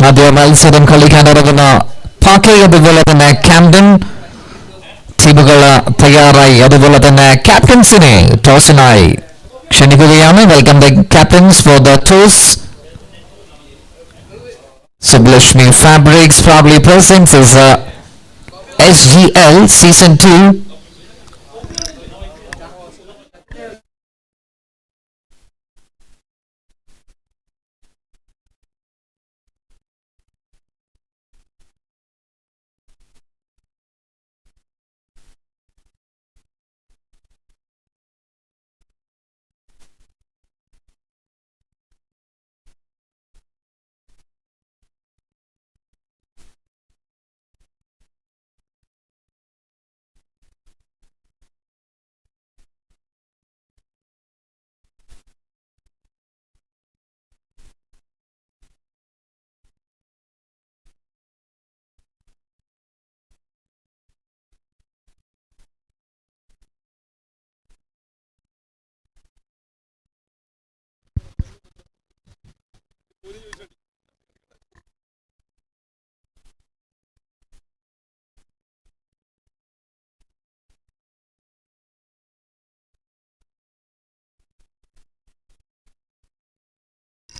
ആദ്യ മത്സരം കളിക്കാനിറങ്ങുന്ന പാക്കി അതുപോലെ തന്നെ ക്യാംഡൻ ടീമുകൾ തയ്യാറായി. അതുപോലെ തന്നെ ക്യാപ്റ്റൻസിനെ ടോസിനായി ക്ഷണിക്കുകയാണ്. Welcome the captains for the toss. Sublashmi Fabrics proudly presents as SGL Season 2.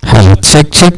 Hello, check.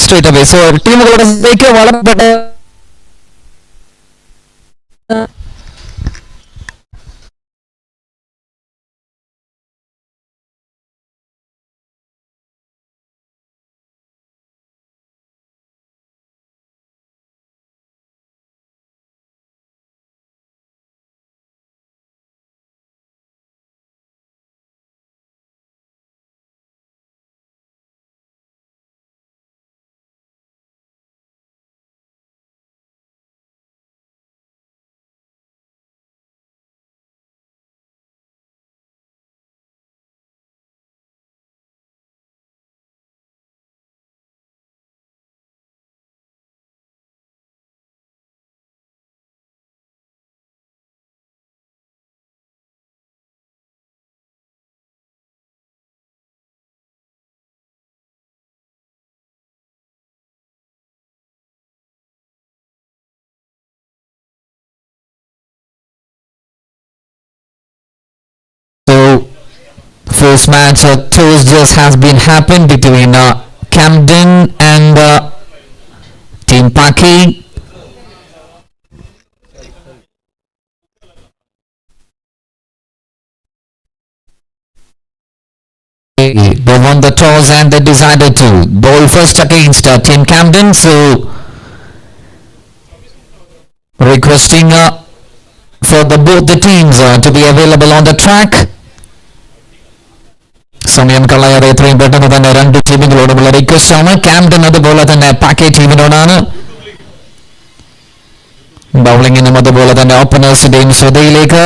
Straight away. So ടീമുകളുടെ വളരെ first match. Toss just has been happened between Camden and Team Paky. They won the toss and they decided to bowl first against Team Camden. So requesting for both the teams to be available on the track. സമയം കളയാതെ എത്രയും പെട്ടെന്ന് തന്നെ രണ്ട് ടീമുകളോടുമുള്ള request ആണ്. ക്യാംപ്ടൺ അതുപോലെ തന്നെ പാക്കേ ടീമിനോടാണ്. ബൗളിങ്ങിനും അതുപോലെ തന്നെ ഓപ്പണേഴ്സിന്റെയും ശ്രദ്ധയിലേക്ക്.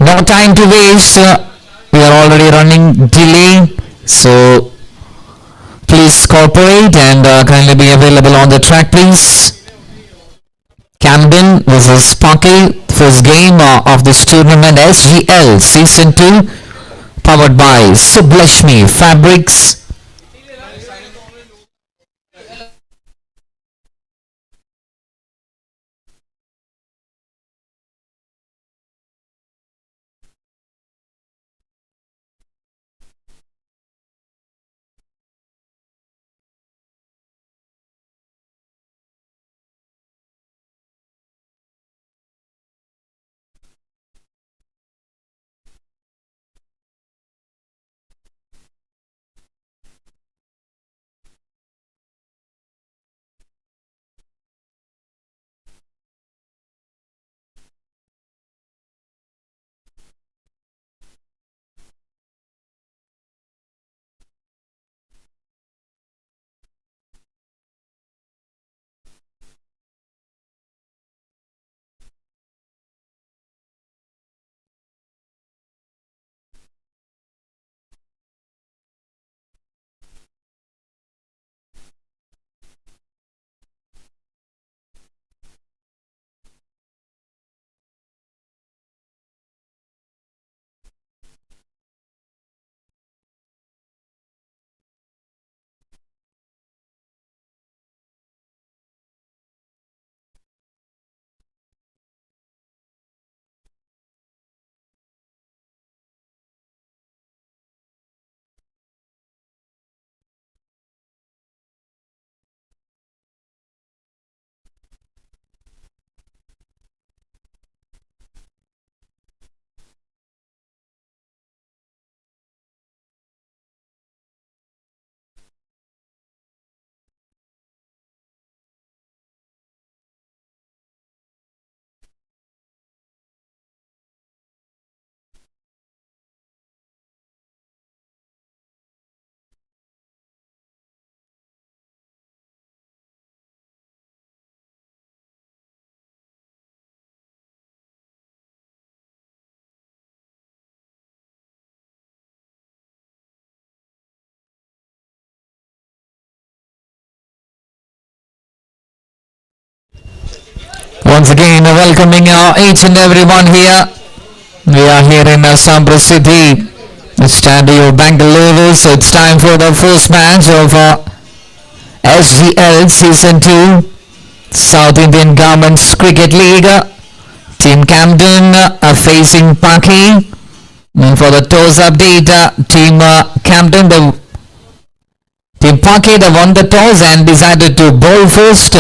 No time to waste. We are already running delay. So please cooperate and kindly be available on the track, please. Camden versus Paky, first game of this tournament, SGL Season 2, powered by Sublashmi Fabrics. Once again, welcoming each and everyone here. We are here in Sambra City, Stadio Bangalore. So it's time for the first match of SGL Season 2, South Indian Government's Cricket League. Team Camden facing Paky. And for the toss update, Team Camden, Team Paky, they won the toss and decided to bowl first.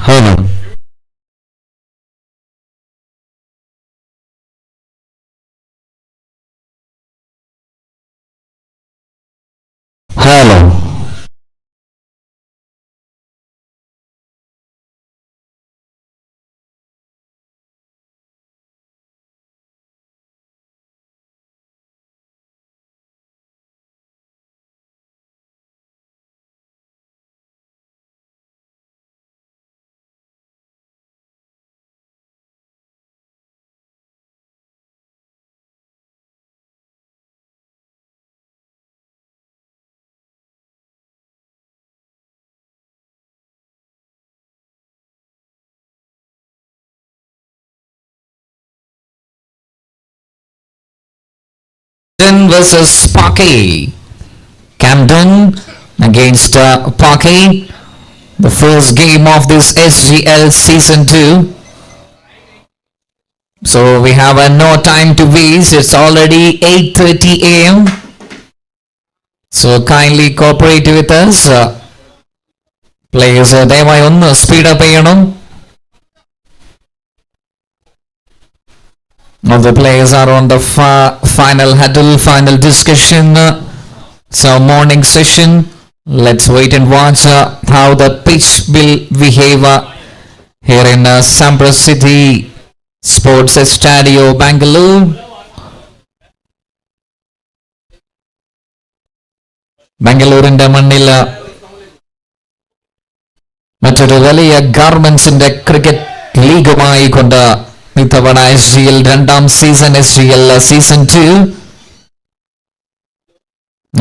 Hold on. Hello. versus Paky. Camden against Paky. The first game of this SGL Season 2. So we have no time to waste. It's already 8:30 a.m. So kindly cooperate with us. Players, ദയവായി ഒന്ന് speed up ചെയ്യണം. All the players are on the final huddle, final discussion. So morning session. Let's wait and watch how the pitch will behave here in Sampras City Sports Stadio, Bangalore. ബാംഗ്ലൂരിന്റെ മണ്ണിൽ മറ്റൊരു വലിയ ഗാർമെന്റ്സിന്റെ cricket ലീഗുമായി കൊണ്ട് ഇത്തവണ SGL രണ്ടാം season SGL Season 2.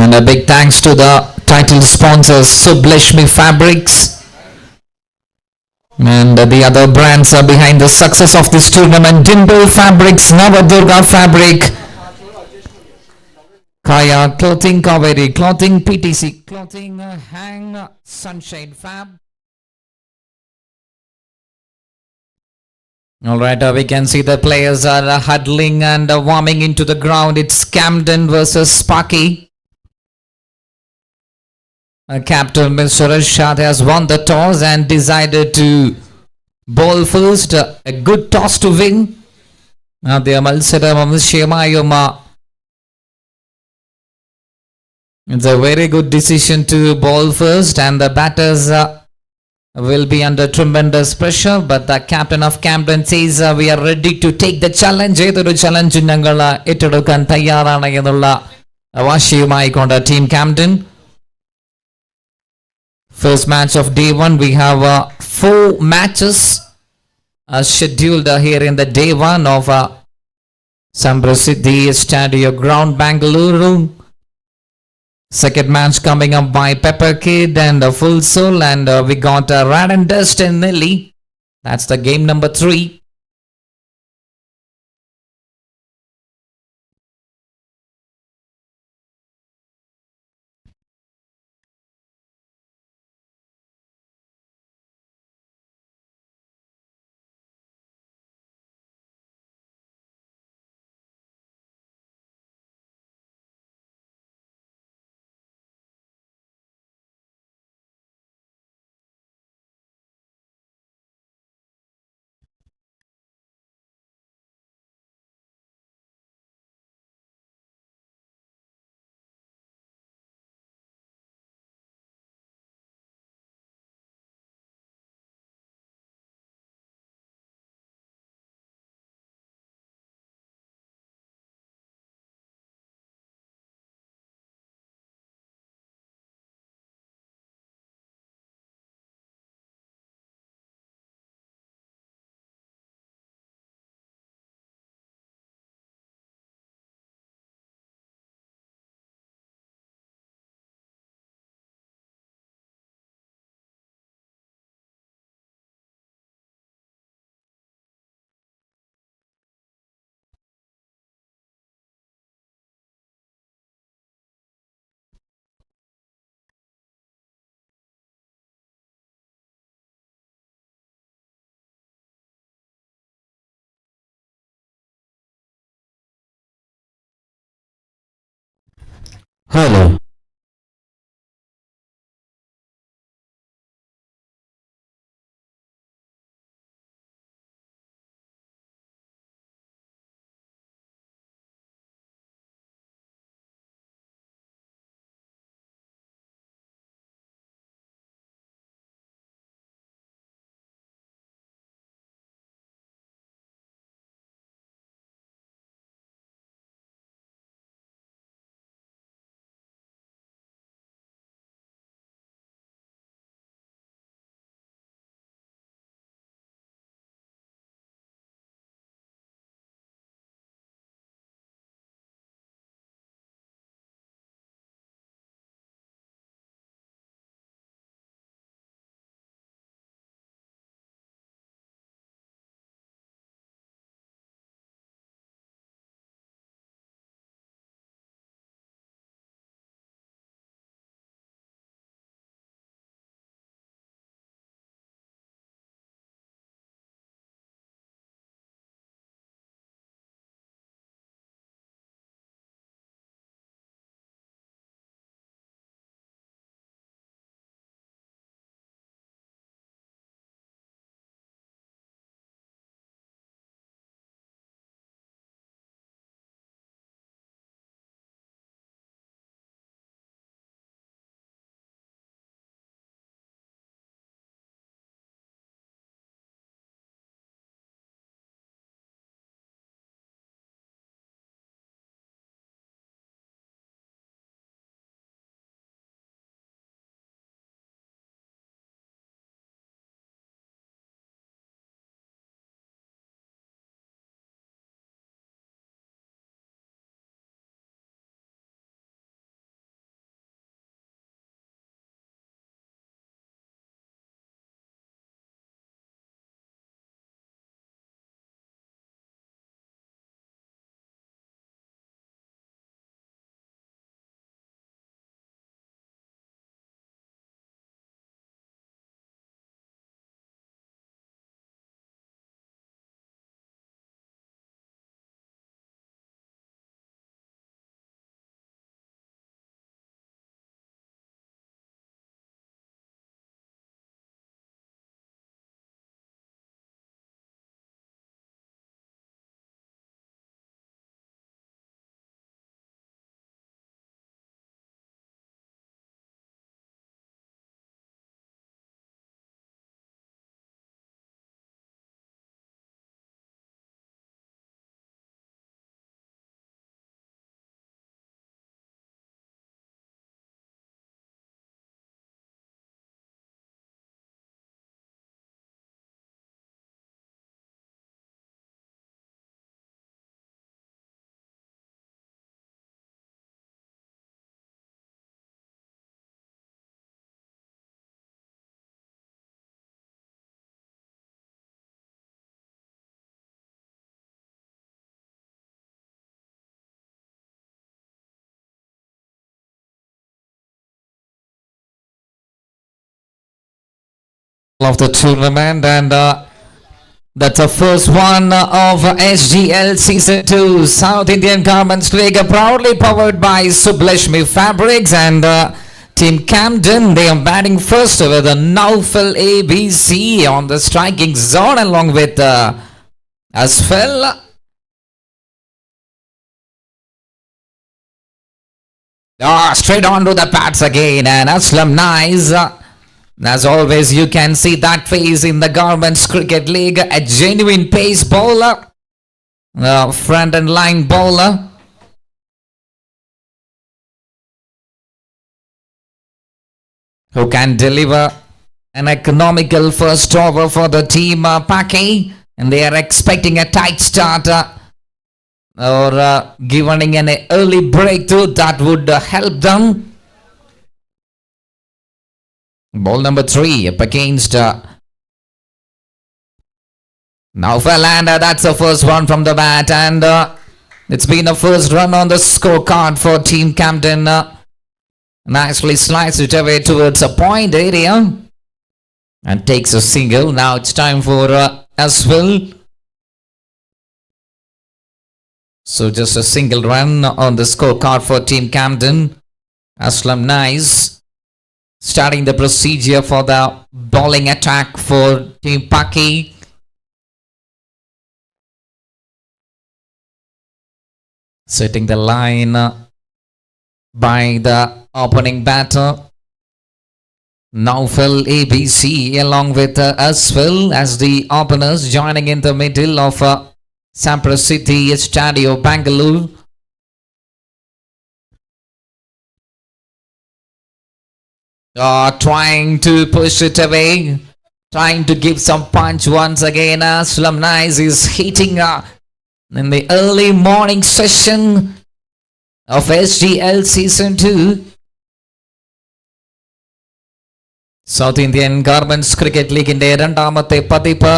And a big thanks to the title sponsors Sublashmi Fabrics and the other brands are behind the success of this tournament. Dimple Fabrics, Navadurga Fabric, Kaya Clothing, Kaveri Clothing, PTC Clothing, Hang, Sunshine Fab. Alright, we can see the players are huddling and warming into the ground. It's Camden versus Paky. Captain Mr. Rashad has won the toss and decided to bowl first. A good toss to win. It's a very good decision to bowl first, and the batters will be under tremendous pressure. But the captain of Camden says we are ready to take the challenge. ഏതൊരു ചലഞ്ചും ഞങ്ങൾ ഏറ്റെടുക്കാൻ തയ്യാറാണ് എന്നുള്ള വാശിയുമായിക്കൊണ്ട് team Camden. First match of day 1, we have 4 matches scheduled here in the day 1 of Sampras City Stadio Ground, Bangalore. Second match coming up by Pepper Kid and Full Soul, and we got Rad and Dust and Nelly. That's the game number 3. Hello. of the tournament, and that's the first one of SGL Season 2 South Indian Garments League, proudly powered by Sublashmi Fabrics and Team Camden. They are batting first with the Naufal ABC on the striking zone along with Asfel. Straight on to the pads again, and Aslam nice. As always, you can see that face in the Garments Cricket League. A genuine pace bowler, front and line bowler. Who can deliver an economical first over for the team Paky. And they are expecting a tight start or giving an early breakthrough that would help them. Ball number 3 up against Naufal, and that's the first one from the bat, and it's been the first run on the scorecard for Team Camden. Nicely sliced it away towards a point area and takes a single. Now it's time for Aswell. So just a single run on the scorecard for Team Camden. Aslam nice. Starting the procedure for the bowling attack for Team Paky. Setting the line by the opening batter Naufal ABC along with Asfel as the openers, joining in the middle of Sampra City Stadio, Bangalore. Trying to push it away, trying to give some punch once again. Aslam Nice is hitting in the early morning session of SGL Season 2. South Indian Garments Cricket League ന്റെ രണ്ടാമത്തെ പതിപ്പ്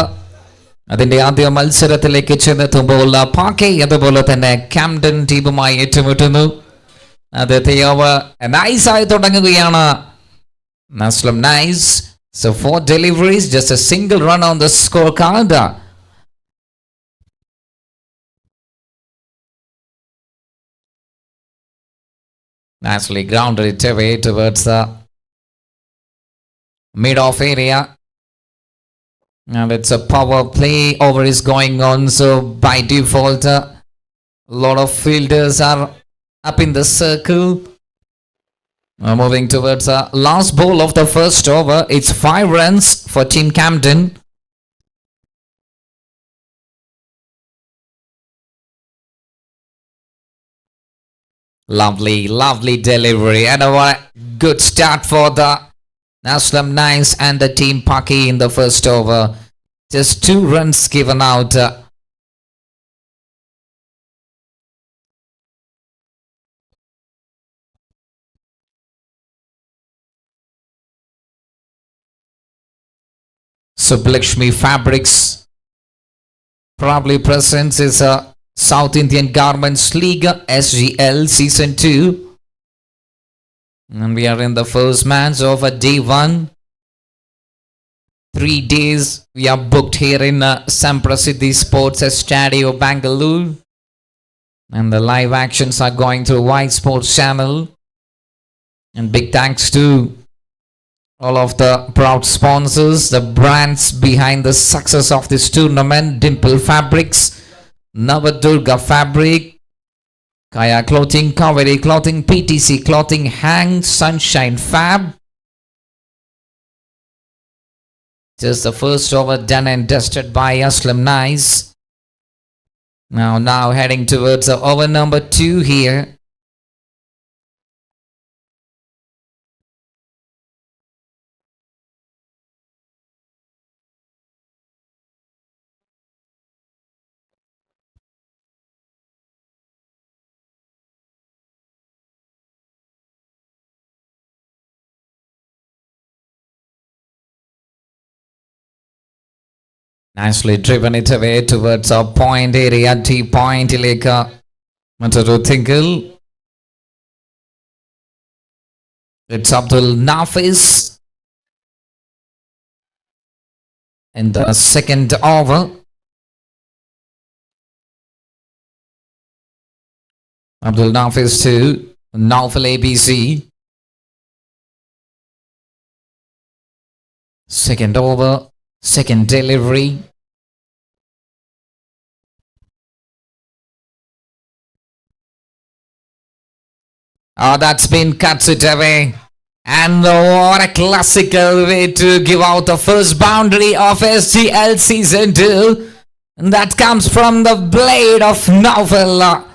അതിന്റെ ആദ്യ മത്സരത്തിലേക്ക് ചെന്നെത്തുമ്പോൾ പാക്കി അതുപോലെ തന്നെ Camden ടീമുമായി ഏറ്റുമുട്ടുന്നു. ആദ്യത്തെ ഓവർ നൈസായി തുടങ്ങുകയാണ്. Aslam nice. So 4 deliveries, just a single run on the scorecard. Nicely grounded it away towards the mid-off area. And it's a power play over is going on. So by default, a lot of fielders are up in the circle. Moving towards the last ball of the first over. It's 5 runs for Team Camden. Lovely delivery, and a good start for the Aslam Nice and the Team Paky in the first over. Just 2 runs given out. Sublashmi Fabrics probably presents is a South Indian Garments League SGL Season 2. And we are in the first match of day 1. 3 days we are booked here in Sampra City Sports Stadio, Bangalore. And the live actions are going through Ysports channel. And big thanks to all of the proud sponsors, the brands behind the success of this tournament: Dimple Fabrics, Navadurga Fabric, Kaya Clothing, Kaveri Clothing, PTC Clothing, Hang, Sunshine Fab. Just the first over done and dusted by Aslam Nice. Now heading towards over number 2 here. Nicely driven it away towards our point area, deep point ileka Mataru Tingle. It's Abdul Nafis. in the second over. Abdul Nafiz to Naufal ABC. Second over, second delivery. Oh, that's been cut it away. And what a classical way to give out the first boundary of SGL Season 2. And that comes from the blade of Naufal.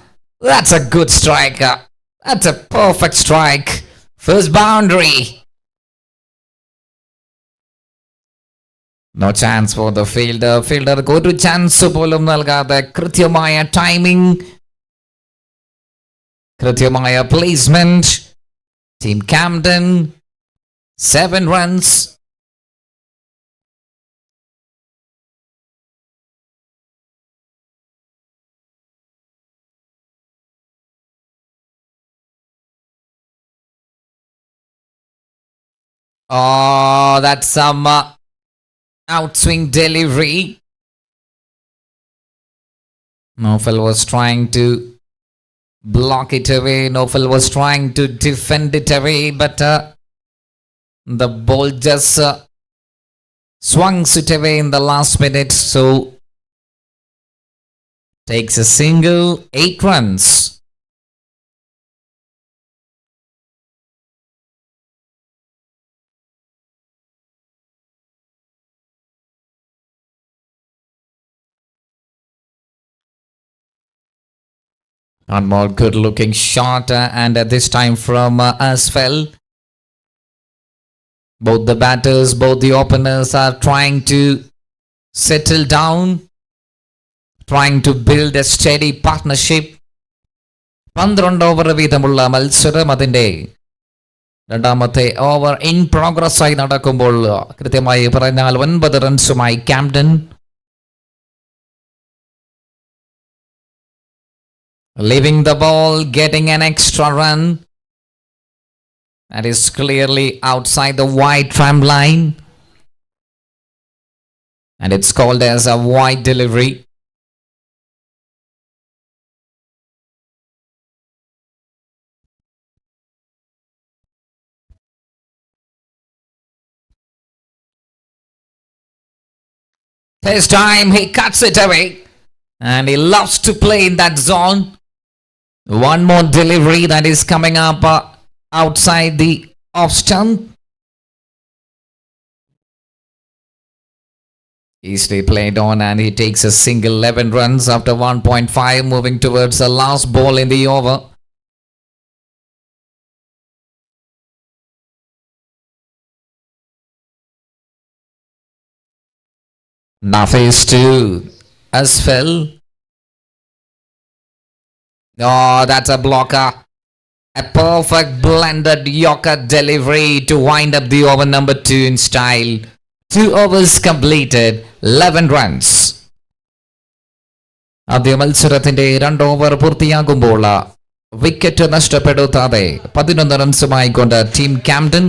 That's a good strike. That's a perfect strike. First boundary. No chance for the fielder. Fielder go to chance പോലും നൽകാതെ കൃത്യമായ timing, കൃത്യമായ placement. Team Camden 7 runs. Oh, that's some outswing delivery. Naufal was trying to block it away. Naufal was trying to defend it away, but the ball just swung it away in the last minute. So takes a single, 8 runs. One more good looking shot, and this time from Asfel. Both the batters, both the openers are trying to settle down, trying to build a steady partnership. 12 over വീതമുള്ള മത്സരം അതിൻ്റെ രണ്ടാമത്തെ over in progress ആയി നടക്കുമ്പോൾ കൃത്യമായി പറഞ്ഞാൽ 9 റൺസുമായി Camden. Leaving the ball, getting an extra run. That is clearly outside the wide tram line. And it's called as a wide delivery. This time he cuts it away. And he loves to play in that zone. One more delivery that is coming up outside the off stump. Easily played on, and he takes a single, 11 runs after 1.5, moving towards the last ball in the over. Nafiz to Asfel. Oh, that's a blocker. A perfect blended Yorker delivery to wind up the over number 2 in style. 2 overs completed, 11 runs. ആദ്യ മത്സരത്തിന്റെ 2 over പൂർത്തിയാകുമ്പോൾ wicket നഷ്ടപ്പെടുത്താതെ 11 റൺസുമായി കൊണ്ട് team Camden.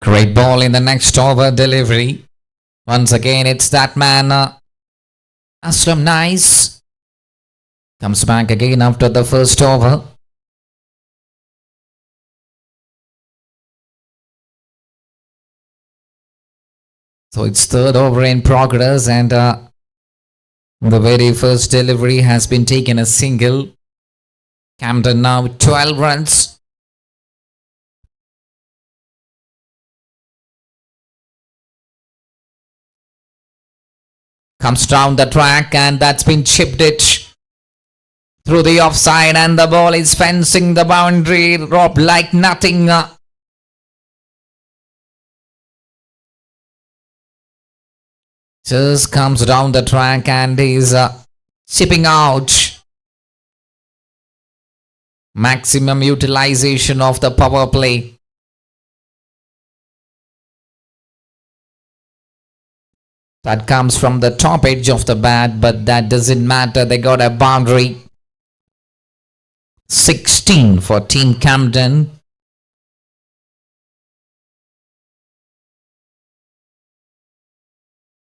Great ball in the next over delivery. Once again, it's that man, Aslam Nice. Comes back again after the first over. So it's third over in progress, and the very first delivery has been taken a single. Camden now 12 runs. Comes down the track and that's been chipped it through the offside, and the ball is fencing the boundary rope like nothing. Just comes down the track and is chipping out. Maximum utilization of the power play. That comes from the top edge of the bat, but that doesn't matter. They got a boundary. 16 for Team Camden.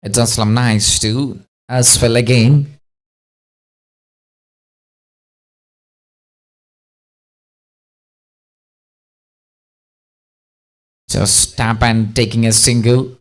It's also nice too. As well again. Just tap and taking a single.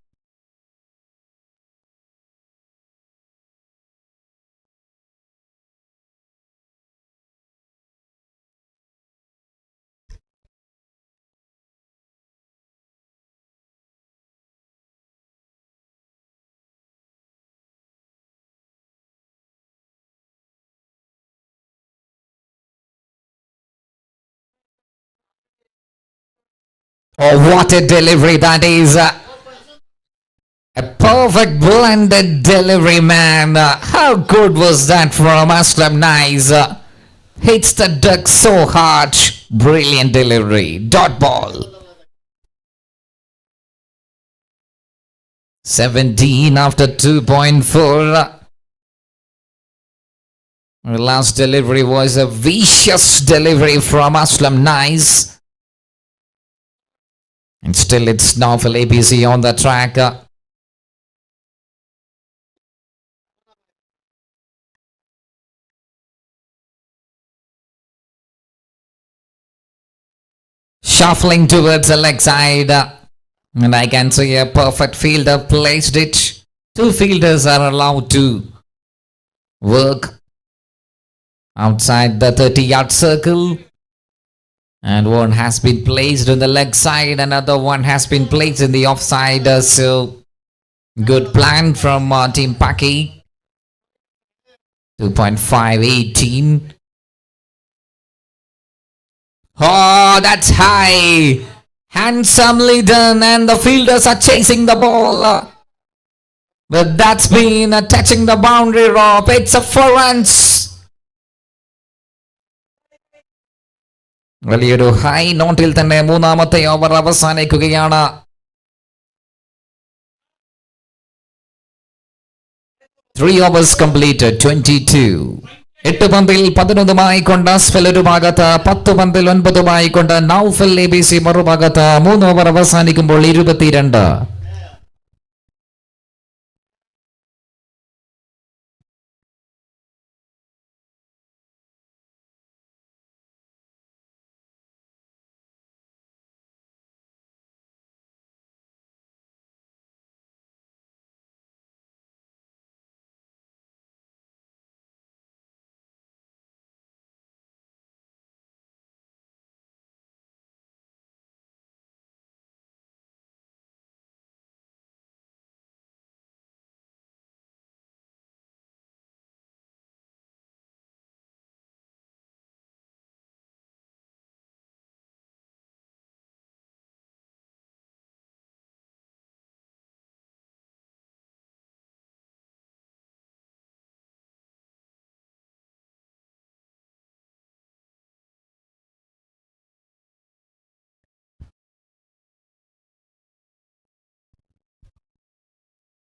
Oh, what a delivery that is. A perfect blended delivery, man. How good was that from Aslam Nice? Hits the duck so hard. Brilliant delivery. Dot ball. 17 after 2.4. The last delivery was a vicious delivery from Aslam Nice. And still it's now for ABC on the track. Shuffling towards the leg side. And I can see a perfect fielder placed it. Two fielders are allowed to work outside the 30-yard circle. And one has been placed on the leg side, another one has been placed in the offside. So, good plan from Team Paky. 2.518. Oh, that's high. Handsomely done, and the fielders are chasing the ball. But that's been touching the boundary rope. It's a 4 runs. വലിയൊരു high നോട്ടിൽ തന്നെ മൂന്നാമത്തെ over അവസാനിക്കുകയാണ്. Three overs completed, 22. 8 പന്തിൽ 11 കൊണ്ട് അസ്ഫൽ ഒരു ഭാഗത്ത്, 10 പന്തിൽ 9 കൊണ്ട് നൗഫൽ ABC മറുഭാഗത്ത്. 3 ഓവർ അവസാനിക്കുമ്പോൾ 22.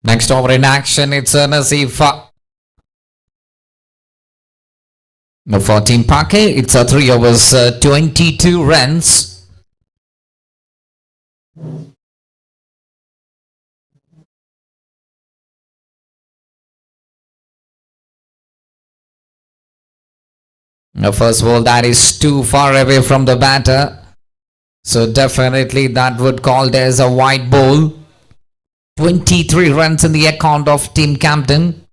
Next over in action, it's Nasif. For Team Paky, it's a 3 overs, 22 runs. First of all, that is too far away from the batter. So definitely that would called as a wide ball. 23 runs in the account of Team Camden.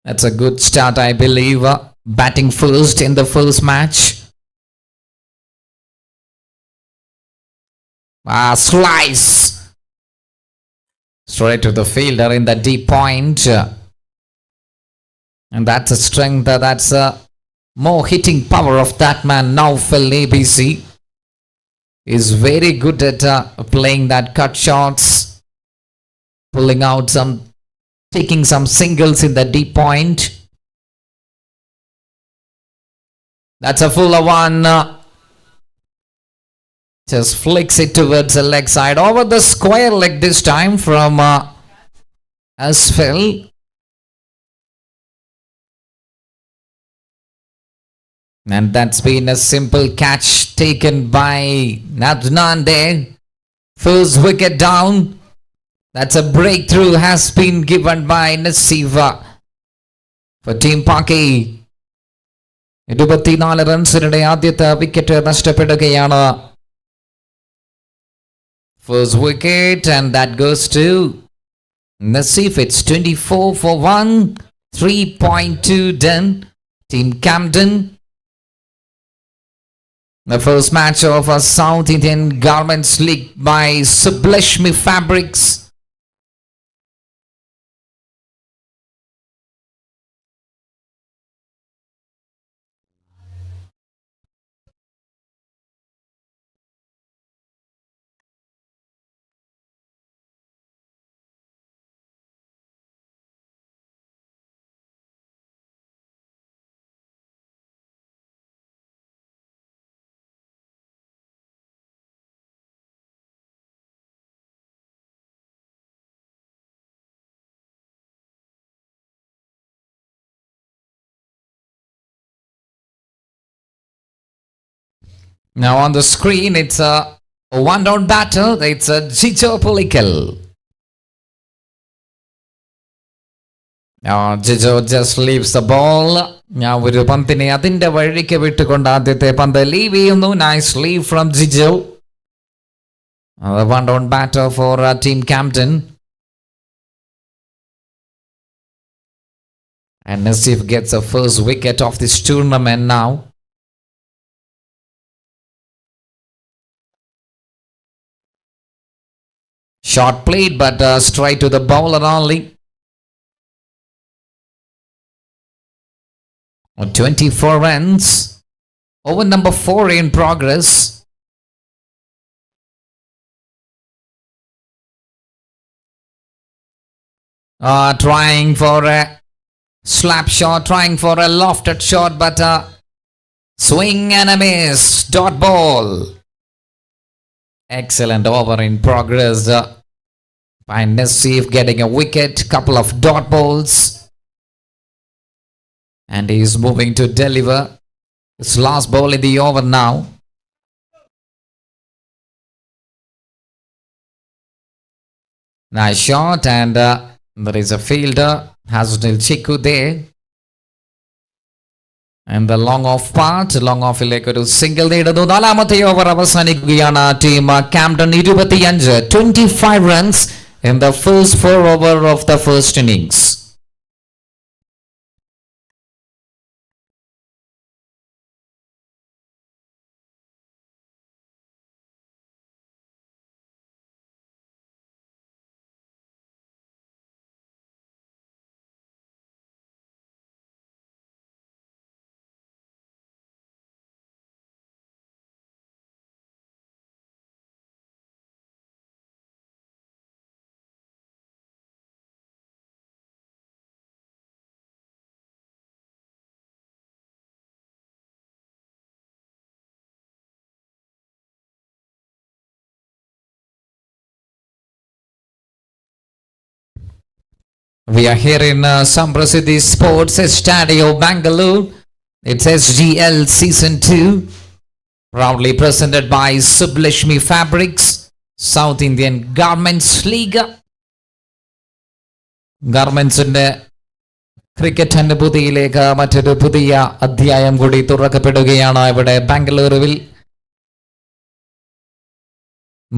That's a good start, I believe. Batting first in the first match. Slice. Straight to the fielder in the deep point. And that's a strength. That's a more hitting power of that man. Now Phil ABC is very good at playing that cut shots. Pulling out taking some singles in the deep point. That's a fuller one. Just flicks it towards the leg side. Over the square leg this time from Asfel. And that's been a simple catch taken by Nadnan there. First wicket down. That's a breakthrough has been given by Nasiva for Team Paky. 24 റൺസിനിടെ ആദ്യത്തെ wicket നഷ്ടപ്പെടുകയാണ്. First wicket and that goes to Nasif. It's 24 for 1. 3.2 done. Team Camden. The first match of a South Indian Garments League by Sublashmi Fabrics. Now on the screen, it's a one-down batter. It's a Jijo Pulikal. Now Jijo just leaves the ball. Now with Pantine Adinda Varike Vitukonda Dite Panda leave. Nice leave from Jijo. The one-down batter for Team Camden. And Nasif gets the first wicket of this tournament now. Short played, but straight to the bowler only. 24 runs. Over number 4 in progress. Trying for a slap shot, trying for a lofted shot, but swing and a miss. Dot ball. Excellent over in progress by Nasif, getting a wicket, couple of dot balls, and he is moving to deliver his last ball in the over now. Nice shot, and there is a fielder, Hasnil Chiku there. And the long off part, long off ഒരു single നേടുന്നു. നാലാമത്തെ over അവസാനിക്കുകയാണ്. Team Camden 25 runs in the first 4 over of the first innings. We are here in Samprasiddhi Sports Stadio, Bangalore. It's SGL Season 2. Proudly presented by Sublashmi Fabrics, South Indian Garments League. Garments in the cricket and Pudhiyiലേക്ക് മറ്റൊരു പുതിയ അധ്യായം കൂടി തുറക്കപ്പെടുകയാണ്. ഇവിടെ ബാംഗ്ലൂരുവിൽ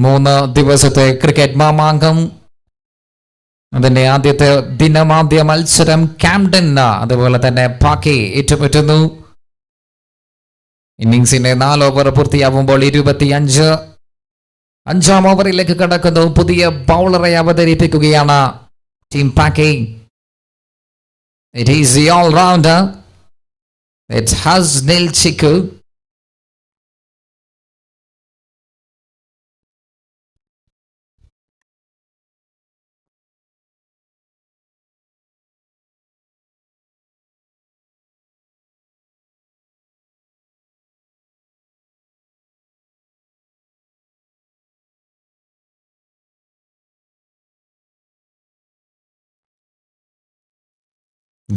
3 ദിവസത്തെ cricket Mamankam അതിന്റെ ആദ്യത്തെ ദിനമാദ്യ മത്സരം Camden അതുപോലെ തന്നെ പാക്കി ഏറ്റുമുറ്റുന്നു. ഇന്നിംഗ്സിന്റെ 4 ഓവർ പൂർത്തിയാവുമ്പോൾ 25. 5-ാം ഓവറിലേക്ക് കടക്കുന്നു. പുതിയ ബൗളറെ അവതരിപ്പിക്കുകയാണ് team പാക്കി. It is the all-rounder. It's Hasnil Chiku.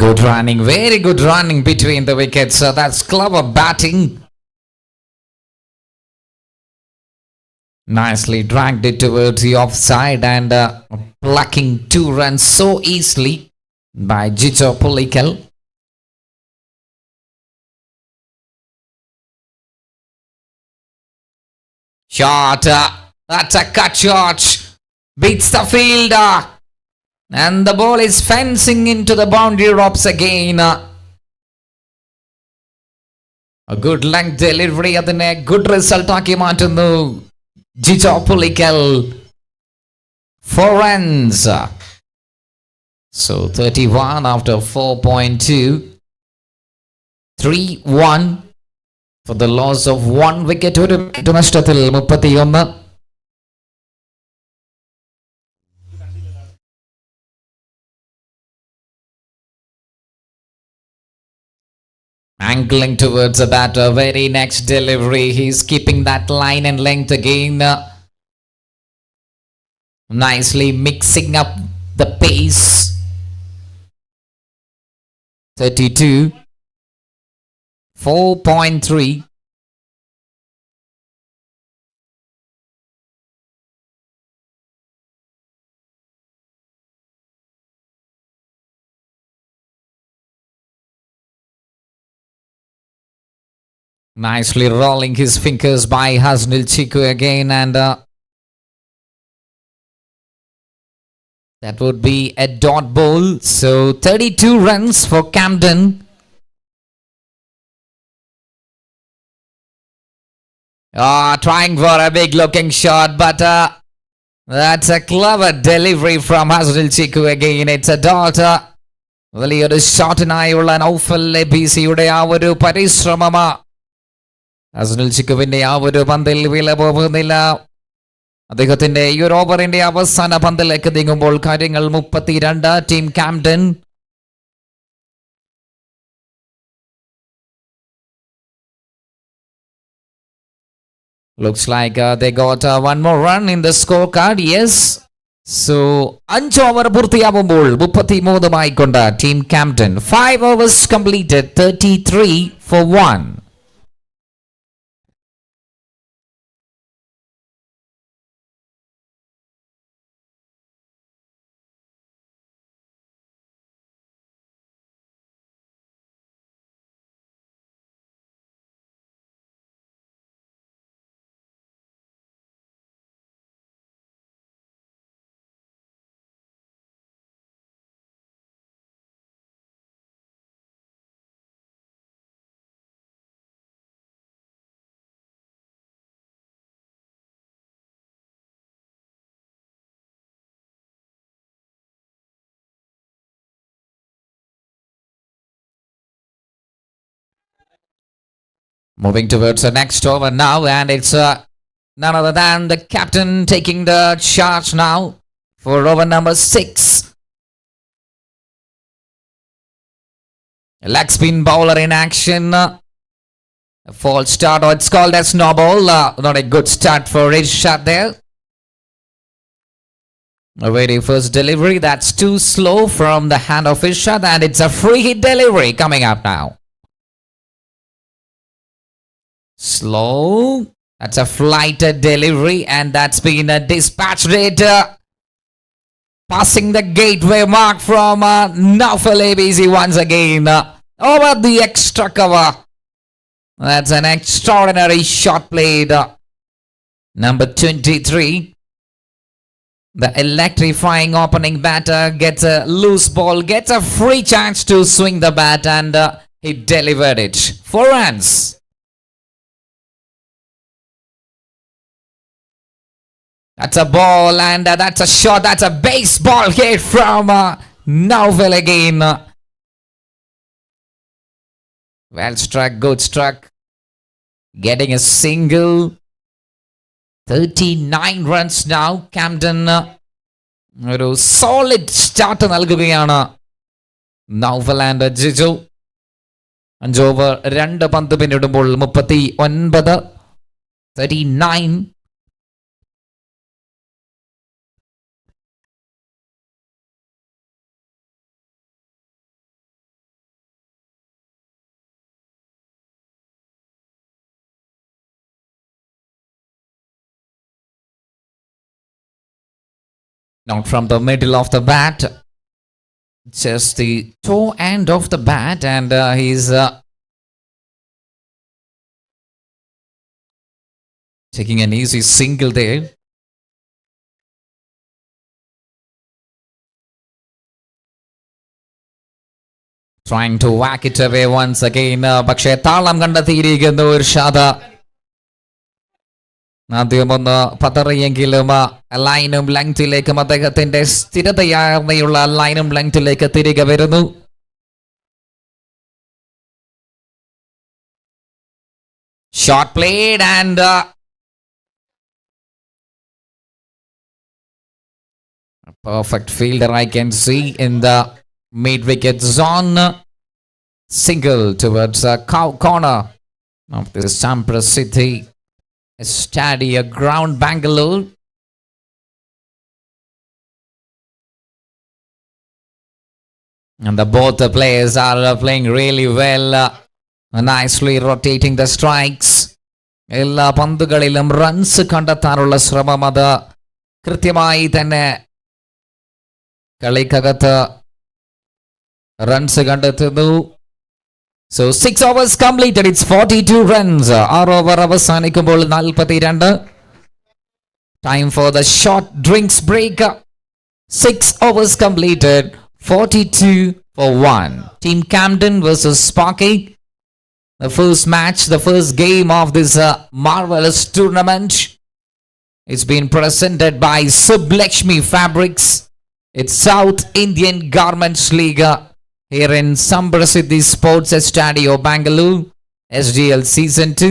Good running, very good running between the wickets. That's clever batting. Nicely dragged it towards the offside and plucking 2 runs so easily by Jicho Pulikal. Shot, that's a cut shot, beats the fielder. And the ball is fencing into the boundary ropes again. A good length delivery at the neck. Good result ആക്കി മാറ്റുന്നു Jijo Pulikkal. 4 runs. So 31 after 4.2. 3-1 for the loss of 1 wicket. ഒരു നഷ്ടത്തിൽ 31. Angling towards the batter, very next delivery. He's keeping that line and length again. Nicely mixing up the pace. 32. 4.3. Nicely rolling his fingers by Hasnil Chiku again, and that would be a dot ball. So 32 runs for Camden. Trying for a big looking shot, but that's a clever delivery from Hasnil Chiku again. It's a dot. വലിയൊരു ഷോട്ടിനായുള്ള നൗഫൽ എബിസിയുടെ ആ ഒരു പരിശ്രമമാ. ഹസ്നുൽ ചിക്കുവിന്റെ ആ ഒരു പന്തിൽ വില പോകുന്നില്ല. അദ്ദേഹത്തിന്റെ ഈ ഒരു ഓവറിന്റെ അവസാന പന്തിലേക്ക് നീങ്ങുമ്പോൾ കാര്യങ്ങൾ 32. Team Camden looks like they got one more run in the scorecard. Yes. So 5 over പൂർത്തിയാവുമ്പോൾ 33 കൊണ്ട് team Camden 5 overs completed, 33 for 1. Moving towards the next over now, and it's none other than the captain taking the charge now for over number 6. Leg spin bowler in action. A false start, or it's called as no ball. Not a good start for Irshad there. A very first delivery, that's too slow from the hand of Irshad, and it's a free hit delivery coming up now. Slow. That's a flighted delivery, and that's been a dispatched rate. Passing the gateway mark from Naufal ABC once again. Over the extra cover. That's an extraordinary shot played. Number 23. The electrifying opening batter gets a loose ball, gets a free chance to swing the bat, and he delivered it. 4 runs. That's a ball, and that's a shot. That's a baseball hit from Naufal again. Well struck, good struck. Getting a single. 39 runs now. Camden ഒരു solid start നൽകുകയാണ് Naufal and Jiju. 5 over 2 പന്ത് പിന്നിടുമ്പോൾ 39. 39. Not from the middle of the bat, just the toe end of the bat, and he's taking an easy single there. Trying to whack it away once again, പക്ഷേ താളം കണ്ടെത്തിയിരിക്കുന്നു ഇർഷാദ്. ആദ്യമൊന്ന് പതറിയെങ്കിലും ലൈനും ലെങ്തിലേക്കും അദ്ദേഹത്തിന്റെ സ്ഥിരതയാർന്നയുള്ള ലൈനും ലെങ്തിലേക്ക് തിരികെ വരുന്നു. Shot played and perfect fielder I can see in the mid wicket zone. Single towards corner of the Sampra City Stadium ground, Bangalore. And both the players are playing really well, nicely rotating the strikes. എല്ലാ പന്തുകളിലും runs കണ്ടെത്താനുള്ള ശ്രമം അത് കൃത്യമായി തന്നെ കളിക്കകത്ത് runs കണ്ടെത്തുന്നു. So 6 overs completed. It's 42 runs. 6 over അവസാനിക്കുമ്പോൾ 42. Time for the short drinks break. 6 overs completed. 42 for 1. Team Camden versus Paky. The first match, the first game of this marvelous tournament. It's been presented by Sublakshmi Fabrics. It's South Indian Garments League. Here in Ysports Stadium, Bangalore, SDL Season 2.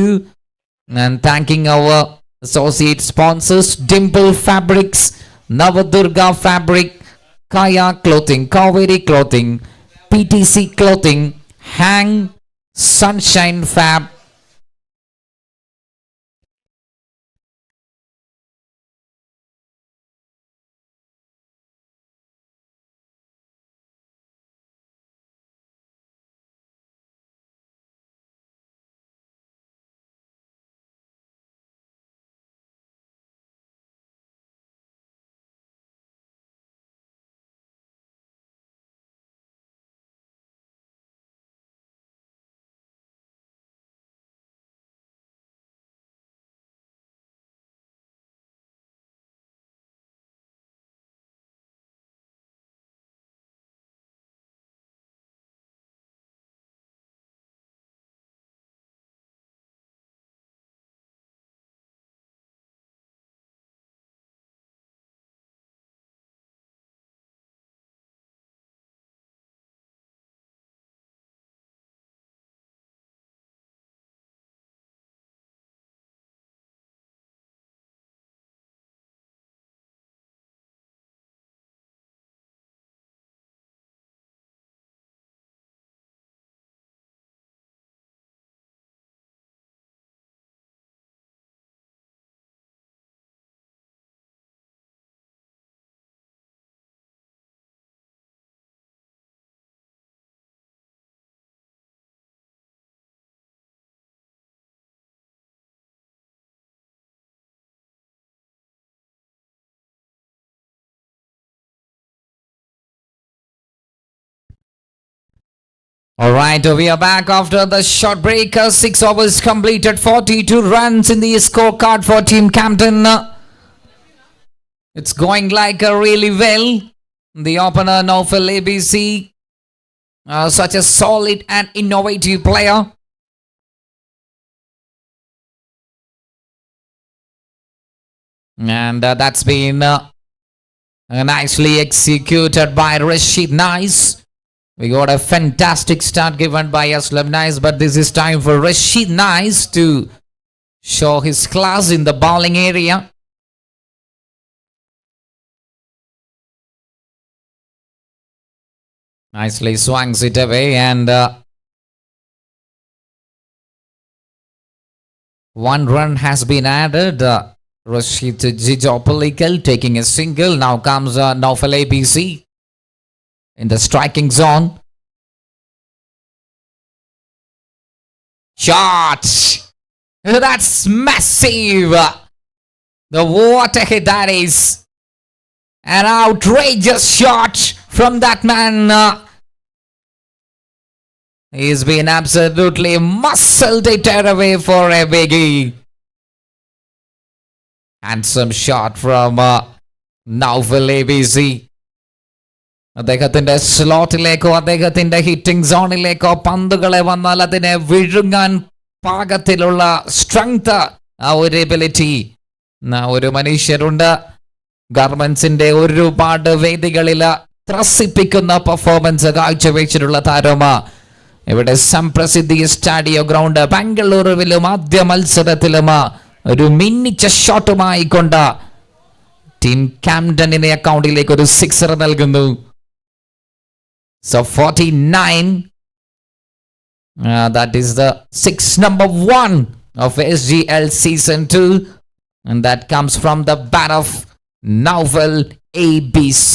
And thanking our associate sponsors, Dimple Fabrics, Navadurga Fabric, Kaya Clothing, Kaveri Clothing, PTC Clothing, Hang, Sunshine Fab. All right, we are back after the short break. 6 overs completed, 42 runs in the scorecard for Team Camden. It's going like really well. The opener, Naufal ABC, such a solid and innovative player. And that's been nicely executed by Rashid Nice. We got a fantastic start given by Aslam Nice, but this is time for Rashid Nice to show his class in the bowling area. Nicely swings it away, and one run has been added. Rashid Jijopolikal taking a single. Now comes Naufal ABC in the striking zone. Shot! That's massive! The water hit, that is an outrageous shot from that man. He's been absolutely muscled it away for a biggie. Handsome shot from Naufal ABC. അദ്ദേഹത്തിന്റെ സ്ലോട്ടിലേക്കോ അദ്ദേഹത്തിന്റെ hitting സോണിലേക്കോ പന്തുകളെ വന്നാൽ അതിനെ വിഴുങ്ങാൻ പാകത്തിലുള്ള strength, ആ ഒരു ability ഒരു മനുഷ്യരുണ്ട്. ഗാർമെന്റ്സിന്റെ ഒരുപാട് വേദികളിൽ ത്രസിപ്പിക്കുന്ന പെർഫോമൻസ് കാഴ്ചവെച്ചിട്ടുള്ള താരമാ. ഇവിടെ സംപ്രസിദ്ധി സ്റ്റാഡിയോ ഗ്രൗണ്ട് ബാംഗ്ലൂരുവിലും ആദ്യ മത്സരത്തിലും ഒരു മിന്നിച്ച ഷോട്ടുമായി കൊണ്ട് ടീം കാംഡനിനെ അക്കൗണ്ടിലേക്ക് ഒരു സിക്സർ നൽകുന്നു. So 49, that is the 6 of SGL Season 2, and that comes from the bat of Naufal ABC.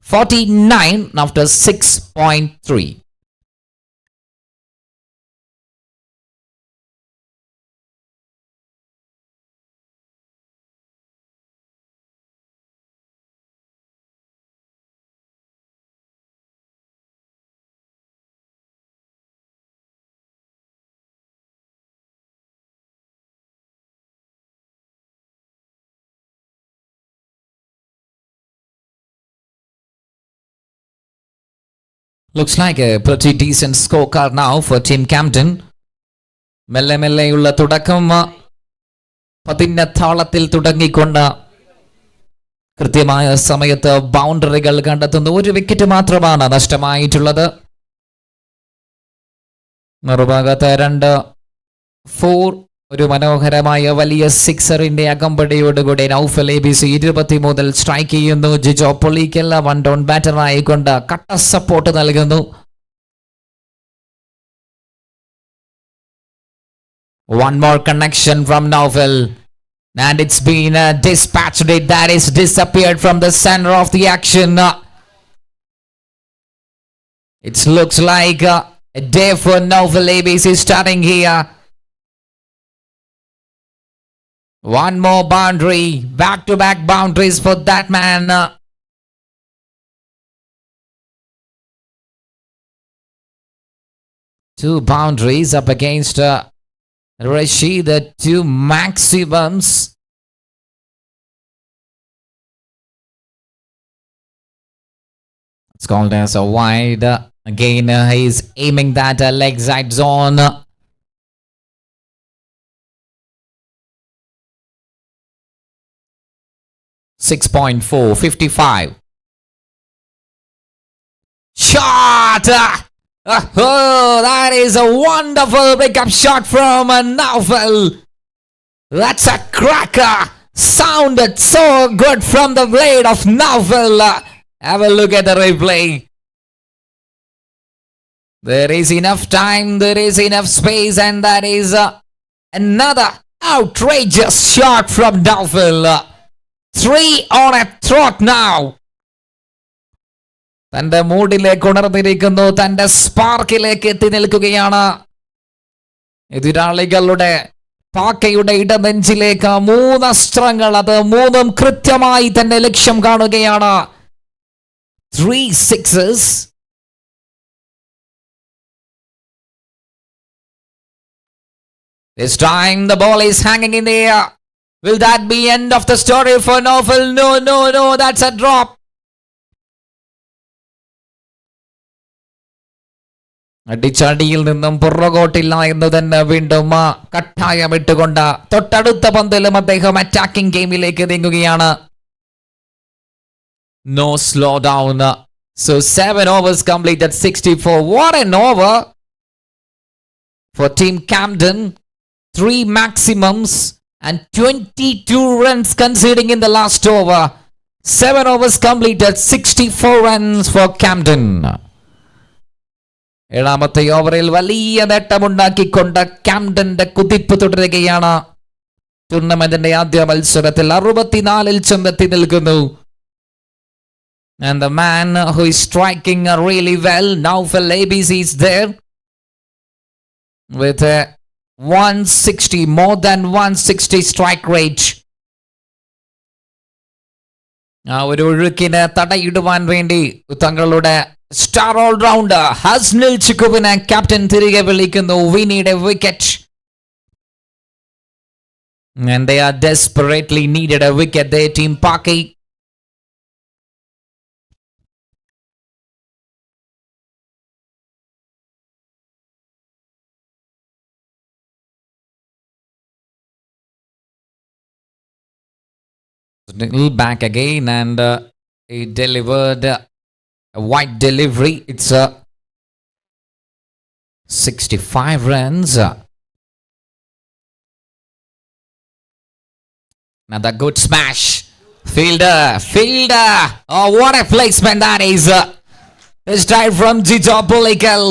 49 after 6.3. Looks like a pretty decent scorecard now for Team Camden. മെല്ലെ മെല്ലെയുള്ള തുടക്കം പതിനത്താളത്തിൽ തുടങ്ങിക്കൊണ്ട് കൃത്യമായ സമയത്ത് ബൗണ്ടറികൾ കണ്ടെത്തുന്ന ഒരു വിക്കറ്റ് മാത്രമാണ് നഷ്ടമായിട്ടുള്ളത്. മറുഭാഗത്ത് 2-4 ഒരു മനോഹരമായ വലിയ സിക്സറിന്റെ അകമ്പടിയോടുകൂടി നൗഫൽ ABC 20 മുതൽ സ്ട്രൈക്ക് ചെയ്യുന്നു. ജിജോ പൊളിക്കൽ 1 ഡൗൺ ബാറ്റർ ആയിക്കൊണ്ട് കട്ട സപ്പോർട്ട് നൽകുന്നു. One more connection from Naufal, and it's been dispatched. That is disappeared from the center of the action. It looks like a day for Naufal ABC starting here. One more boundary, back-to-back boundaries for that man. Two boundaries up against Rashid, the two maximums. It's called as a wide. Again, he's aiming that leg side zone. .4, 55. Shot! Oh, that is a wonderful pickup shot from Naufal. That's a cracker. Sounded so good from the blade of Naufal. Have a look at the replay. There is enough time, there is enough space, and that is another outrageous shot from Naufal. 3 on a trot now. തന്റെ മൂഡിലേക്ക് ഉണർന്നിരിക്കുന്നു, തന്റെ സ്പാർക്കിലേക്ക് എത്തി നിൽക്കുകയാണ്. എതിരാളികളുടെ പാക്കയുടെ ഇടനെഞ്ചിലേക്ക് 3 അസ്ത്രങ്ങൾ, അത് 3ഉം കൃത്യമായി തന്നെ ലക്ഷ്യം കാണുകയാണ്. 3 sixes. This time the ball is hanging in the air. Will that be end of the story for Novel? No, that's a drop. അടിച്ചടിയിൽ നിന്നും പുറകോട്ടില്ല എന്ന് തന്നെ വീണ്ടും കട്ടായമിട്ടുകൊണ്ട് തൊട്ടടുത്ത പന്തിലും അദ്ദേഹം അറ്റാക്കിംഗ് ഗെയിമിലേക്ക് നീങ്ങുകയാണ്. No slow down. So 7 overs completed, 64. What an over for Team Camden. 3 maximums and 22 runs conceding in the last over. 7 overs completed, 64 runs for Camden. ഏഴാമത്തെ ഓവറിൽ വലിയ നേട്ടമുണ്ടാക്കിക്കൊണ്ട് ക്യാംഡന്റെ കുതിപ്പ് തുടരുകയാണ്. ടൂർണമെന്റിന്റെ ആദ്യ മത്സരത്തിൽ 64 ചെന്നെത്തി നിൽക്കുന്നു. And the man who is striking really well, Naufal ABC, is there with a 160, more than 160 strike rate. ആ ഒരു ഒഴുക്കിന് തടയിടുവാൻ വേണ്ടി തങ്ങളുടെ സ്റ്റാർ ഓൾറൗണ്ടർ ഹസ്നിൽ ചിക്കുവിനെ ക്യാപ്റ്റൻ തിരികെ വിളിക്കുന്നു. We need a wicket. And they are desperately needed a wicket there, Team Paky. Back again and he delivered a wide delivery. It's 65 runs. Another good smash. Fielder. Oh, what a placement that is. This time from Jijo Pulikal.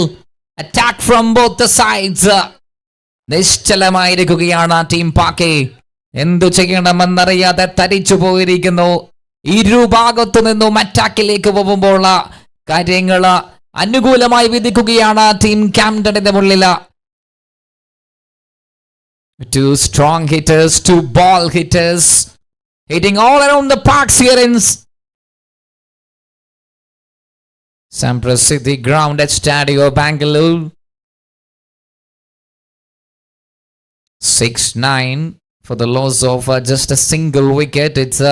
Attack from both the sides. നിശ്ചലമായിരിക്കുകയാണ് team പാക്കി. എന്തു ചെയ്യണമെന്നറിയാതെ തരിച്ചു പോയിരിക്കുന്നു. ഇരുഭാഗത്തു നിന്നും അറ്റാക്കിലേക്ക് പോകുമ്പോൾ കാര്യങ്ങൾ അനുകൂലമായി വിധിക്കുകയാണ് team ക്യാംഡന്റെ മുന്നിൽ. 2 strong hitters, 2 ball hitters hitting all around the parks here in Samprasiddhi ground at Stadio Bangalore. 6-9 for the loss of just a single wicket. It's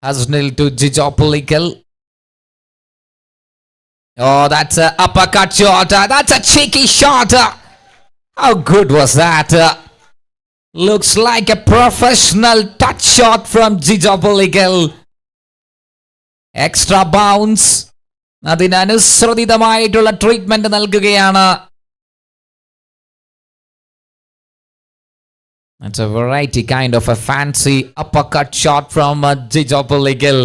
Hasnil to Jijo Pulikal. Oh, that's an uppercut shot. That's a cheeky shot. How good was that? Looks like a professional touch shot from Jijo Pulikal. Extra bounce. അതിനനുസൃതമായിട്ടുള്ള treatment നൽകുകയാണ്. It's a variety kind of a fancy uppercut shot from Jijo Pulikal.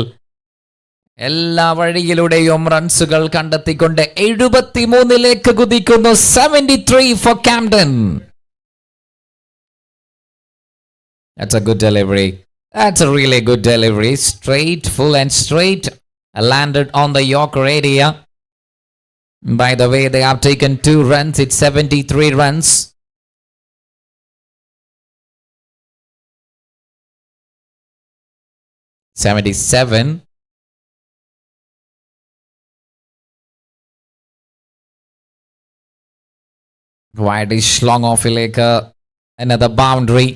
എല്ലാ വഴിയിലൂടെയും റൺസുകൾ കണ്ടെത്തിക്കൊണ്ട് 73 കുതിക്കുന്നു. 73 for Camden. That's a good delivery. That's a really good delivery. Straight, full and straight. Landed on the Yorker area. By the way, they have taken 2 runs. It's 73 runs. $77. Wide-ish long off like another boundary.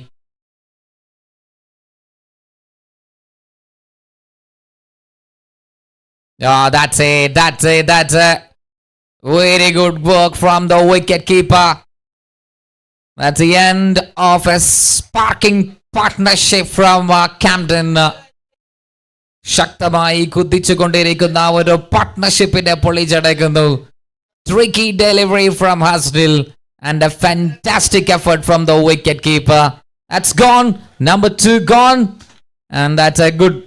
Oh, that's it. That's a very good work from the wicket keeper. That's the end of a sparking partnership from Camden. ശക്തമായി കുതിച്ചുകൊണ്ടിരിക്കുന്ന ഒരു പാർട്ട്ണർഷിപ്പിന്റെ പൊളിച്ചടക്കുന്നു. Tricky delivery from Hasnil and a fantastic effort from the wicket keeper. That's gone. Number 2 gone. And that's a good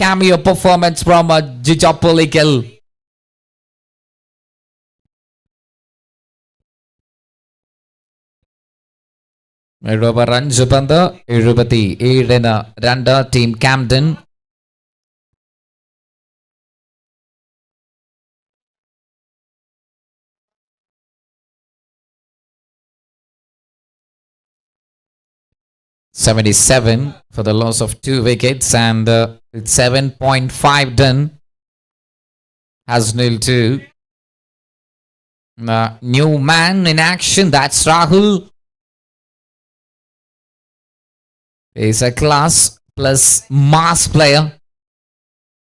cameo performance from Jijo Pulikal. Wrench പന്ത് 77 team Camden. $77 for the loss of 2 wickets and it's 7.5 done. Hasnil too. New man in action. That's Rahul. He's a class plus mass player.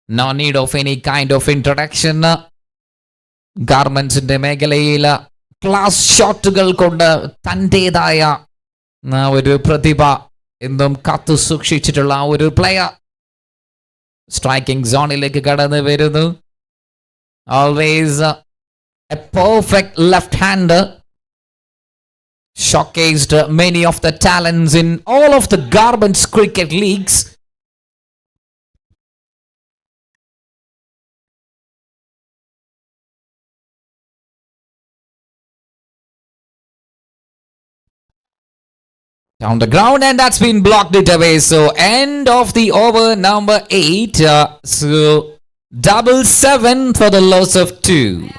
No need of any kind of introduction. ഗാർമെന്റ്സിന്റെ മേഖലയിൽ class ഷോട്ടുകൾ കൊണ്ട് തന്റേതായ ഒരു പ്രതിഭ എന്നും കാത്തു സൂക്ഷിച്ചിട്ടുള്ള ഒരു player striking സോണിലേക്ക് കടന്നു വരുന്നു. Always A perfect left hand. Showcased many of the talents in all of the Garments cricket leagues. Down the ground, and that's been blocked it away. So end of the over number 8. So 7-7 for the loss of 2.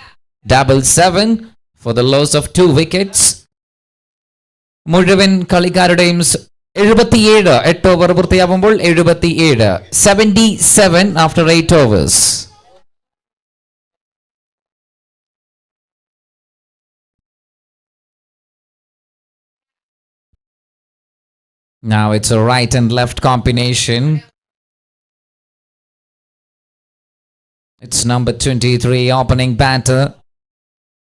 7-7 for the loss of 2 wickets. മുഴുവൻ കളിക്കാരുടെയും 77 8 over പൂർത്തിയാവുമ്പോൾ 77 after 8 overs. Now it's a right and left combination. It's number 23 opening batter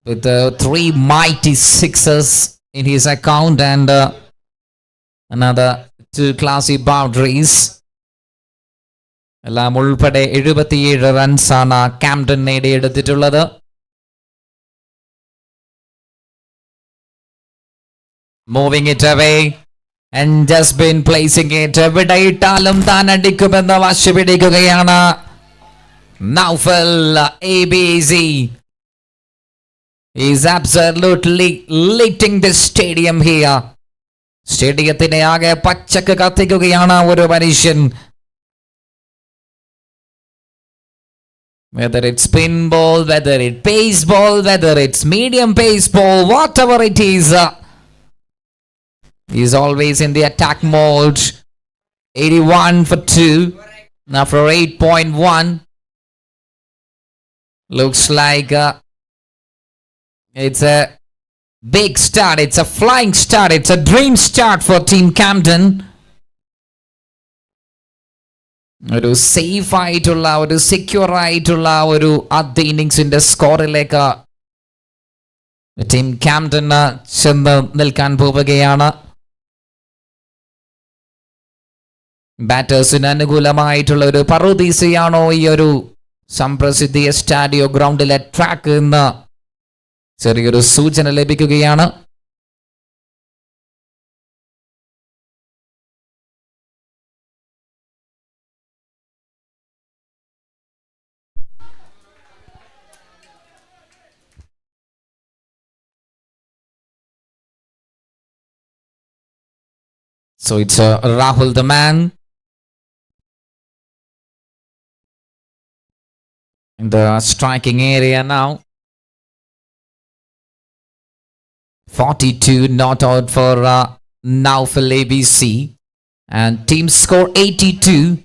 with 3 mighty sixes in his account and another 2 classy boundaries. എല്ലാം ഉൾപ്പെടെ 77 റൺസാണ് Camden നേടിയെടുത്തിട്ടുള്ളത്. Moving it away and just been placing it. എവിടെ ഇട്ടാലും താൻ അടിക്കുമെന്ന് വാശി പിടിക്കുകയാണ് Naufal ABC. He's absolutely lighting the stadium here. സ്റ്റേഡിയത്തിനെ ആകെ പച്ചക്ക് കത്തിക്കുകയാണ് ഒരു മനുഷ്യൻ. Whether it's spin ball, whether it's pace ball, whether it's medium pace ball, whatever it is, he's always in the attack mode. 81 for 2 after 8.1. Looks like it's a big start. It's a flying start. It's a dream start for Team Camden. ഒരു safe ആയിട്ടുള്ള ഒരു secure ആയിട്ടുള്ള ഒരു ആദ്യ ഇന്നിങ്സിന്റെ സ്കോറിലേക്ക് team Camden ചെന്ന് നിൽക്കാൻ പോവുകയാണ്. ബാറ്റേഴ്സിന് അനുകൂലമായിട്ടുള്ള ഒരു പറുദീസയാണോ ഈ ഒരു സംപ്രസിദ്ധിയ സ്റ്റാഡിയോ ഗ്രൗണ്ടിലെ ട്രാക്ക് എന്ന് ചെറിയൊരു സൂചന ലഭിക്കുകയാണ്. So it's Rahul the man in the striking area now. 42 not out for Naufal ABC and team score 82.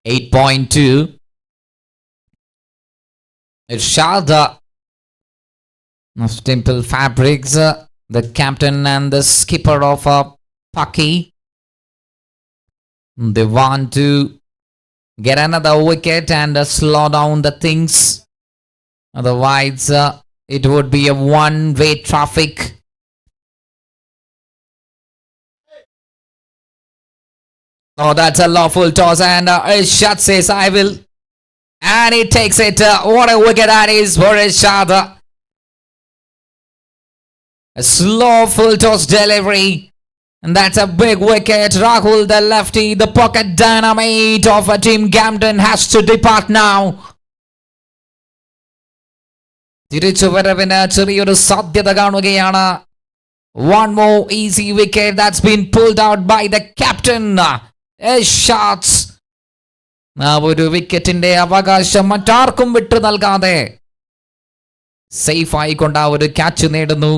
.2. Irshad of Temple Fabrics, the captain and the skipper of Paky. They want to get another wicket and slow down the things. Otherwise, it would be a one-way traffic. Oh, that's a lawful toss and Irshad says, I will. And he takes it. What a wicket that is for Irshad. A slow full toss delivery. And that's a big wicket. Rahul the lefty, the pocket dynamite of a Team Camden has to depart now. തിരിച്ചു വരവിന് ചെറിയൊരു സാധ്യത കാണുകയാണ്. One more easy wicket that's been pulled out by the captain. Shots. ആ ഒരു വിക്കറ്റിന്റെ അവകാശം മറ്റാർക്കും വിട്ടു നൽകാതെ സേഫ് ആയിക്കൊണ്ട് ആ ഒരു ക്യാച്ച് നേടുന്നു.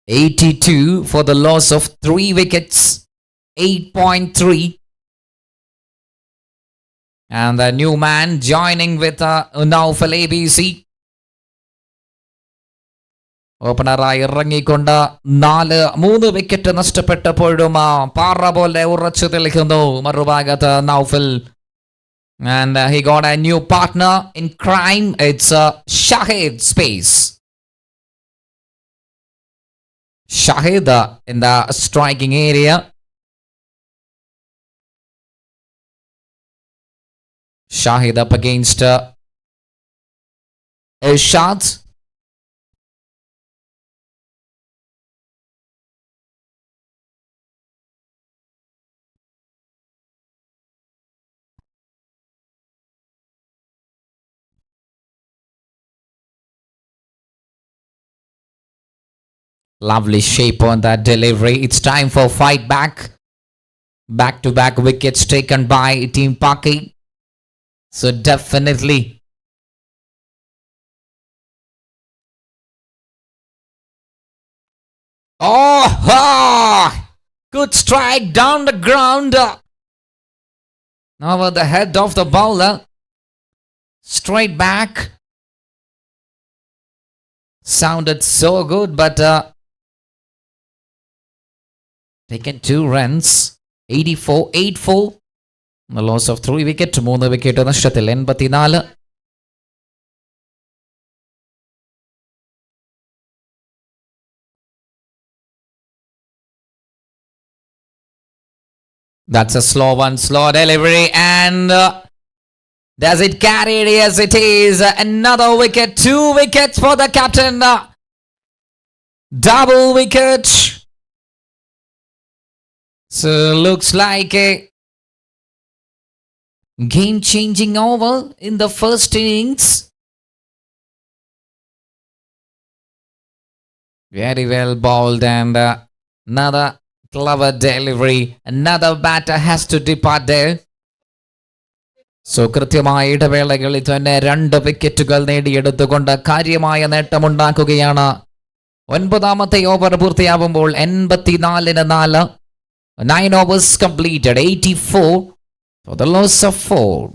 82 for the loss of 3 wickets. 8.3. And the new man joining with Naufal ABC. ഓപ്പണറായി ഇറങ്ങിക്കൊണ്ട് 3 വിക്കറ്റ് നഷ്ടപ്പെട്ടപ്പോഴും പാറ പോലെ ഉറച്ചു നിൽക്കുന്നു മറുഭാഗത്ത് Naufal. And he got a new partner in crime. It's Shahid Space. Shahid in the striking area. Shahid up against Irshad. Lovely shape on that delivery. It's time for fight back. Back-to-back wickets taken by Team Paky. So definitely. Oh! Good strike down the ground. Now over the head of the bowler. Straight back. Sounded so good, but taken 2 runs. 84. The loss of 3 wickets. 3 wicket നഷ്ടത്തിൽ 84. That's a slow one, slow delivery, and does it carry it? Yes, it is. Another wicket, 2 wickets for the captain. Double wicket. So looks like a game-changing over in the first innings. Very well bowled, and another clever delivery. Another batter has to depart there. So കൃത്യമായ ഇടവേളകളിൽ തന്നെ 2 വിക്കറ്റുകൾ നേടിയെടുത്തുകൊണ്ട് കാര്യമായ നേട്ടമുണ്ടാക്കുകയാണ്. 9ാമത്തെ over പൂർത്തിയാവുമ്പോൾ 84-4. 9 overs completed, 84 for the loss of 4.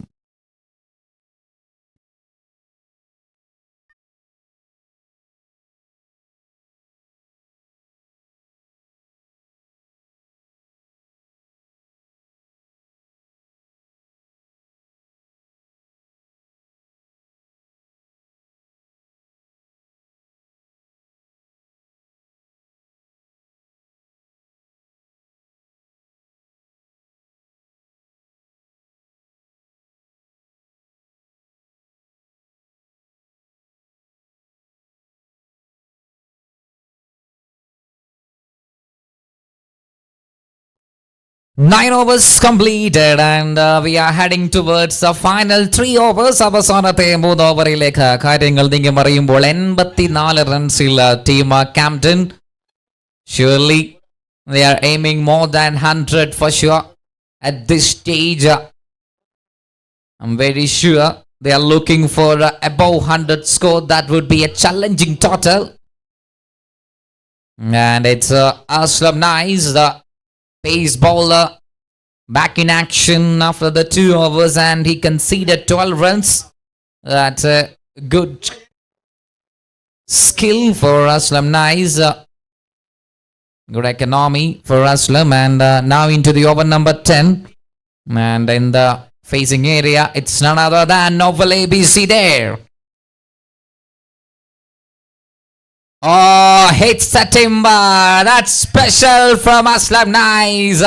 Nine overs completed, and we are heading towards the final 3 overs. അവസാനത്തെ 3 ഓവറിലേക്ക് കാര്യങ്ങൾ നീങ്ങി മറിയുമ്പോൾ 84 റൺസിൽ team Camden. Surely they are aiming more than 100 for sure at this stage. I'm very sure they are looking for above 100 score. That would be a challenging total. And it's Aslam Nice, the pace bowler, back in action after the 2 overs, and he conceded 12 runs. That's a good skill for Aslam Nice. Good economy for Aslam, and now into the over number 10. And in the facing area, it's none other than Naufal ABC there. Oh, hits the timber. That's special from Aslam Nice.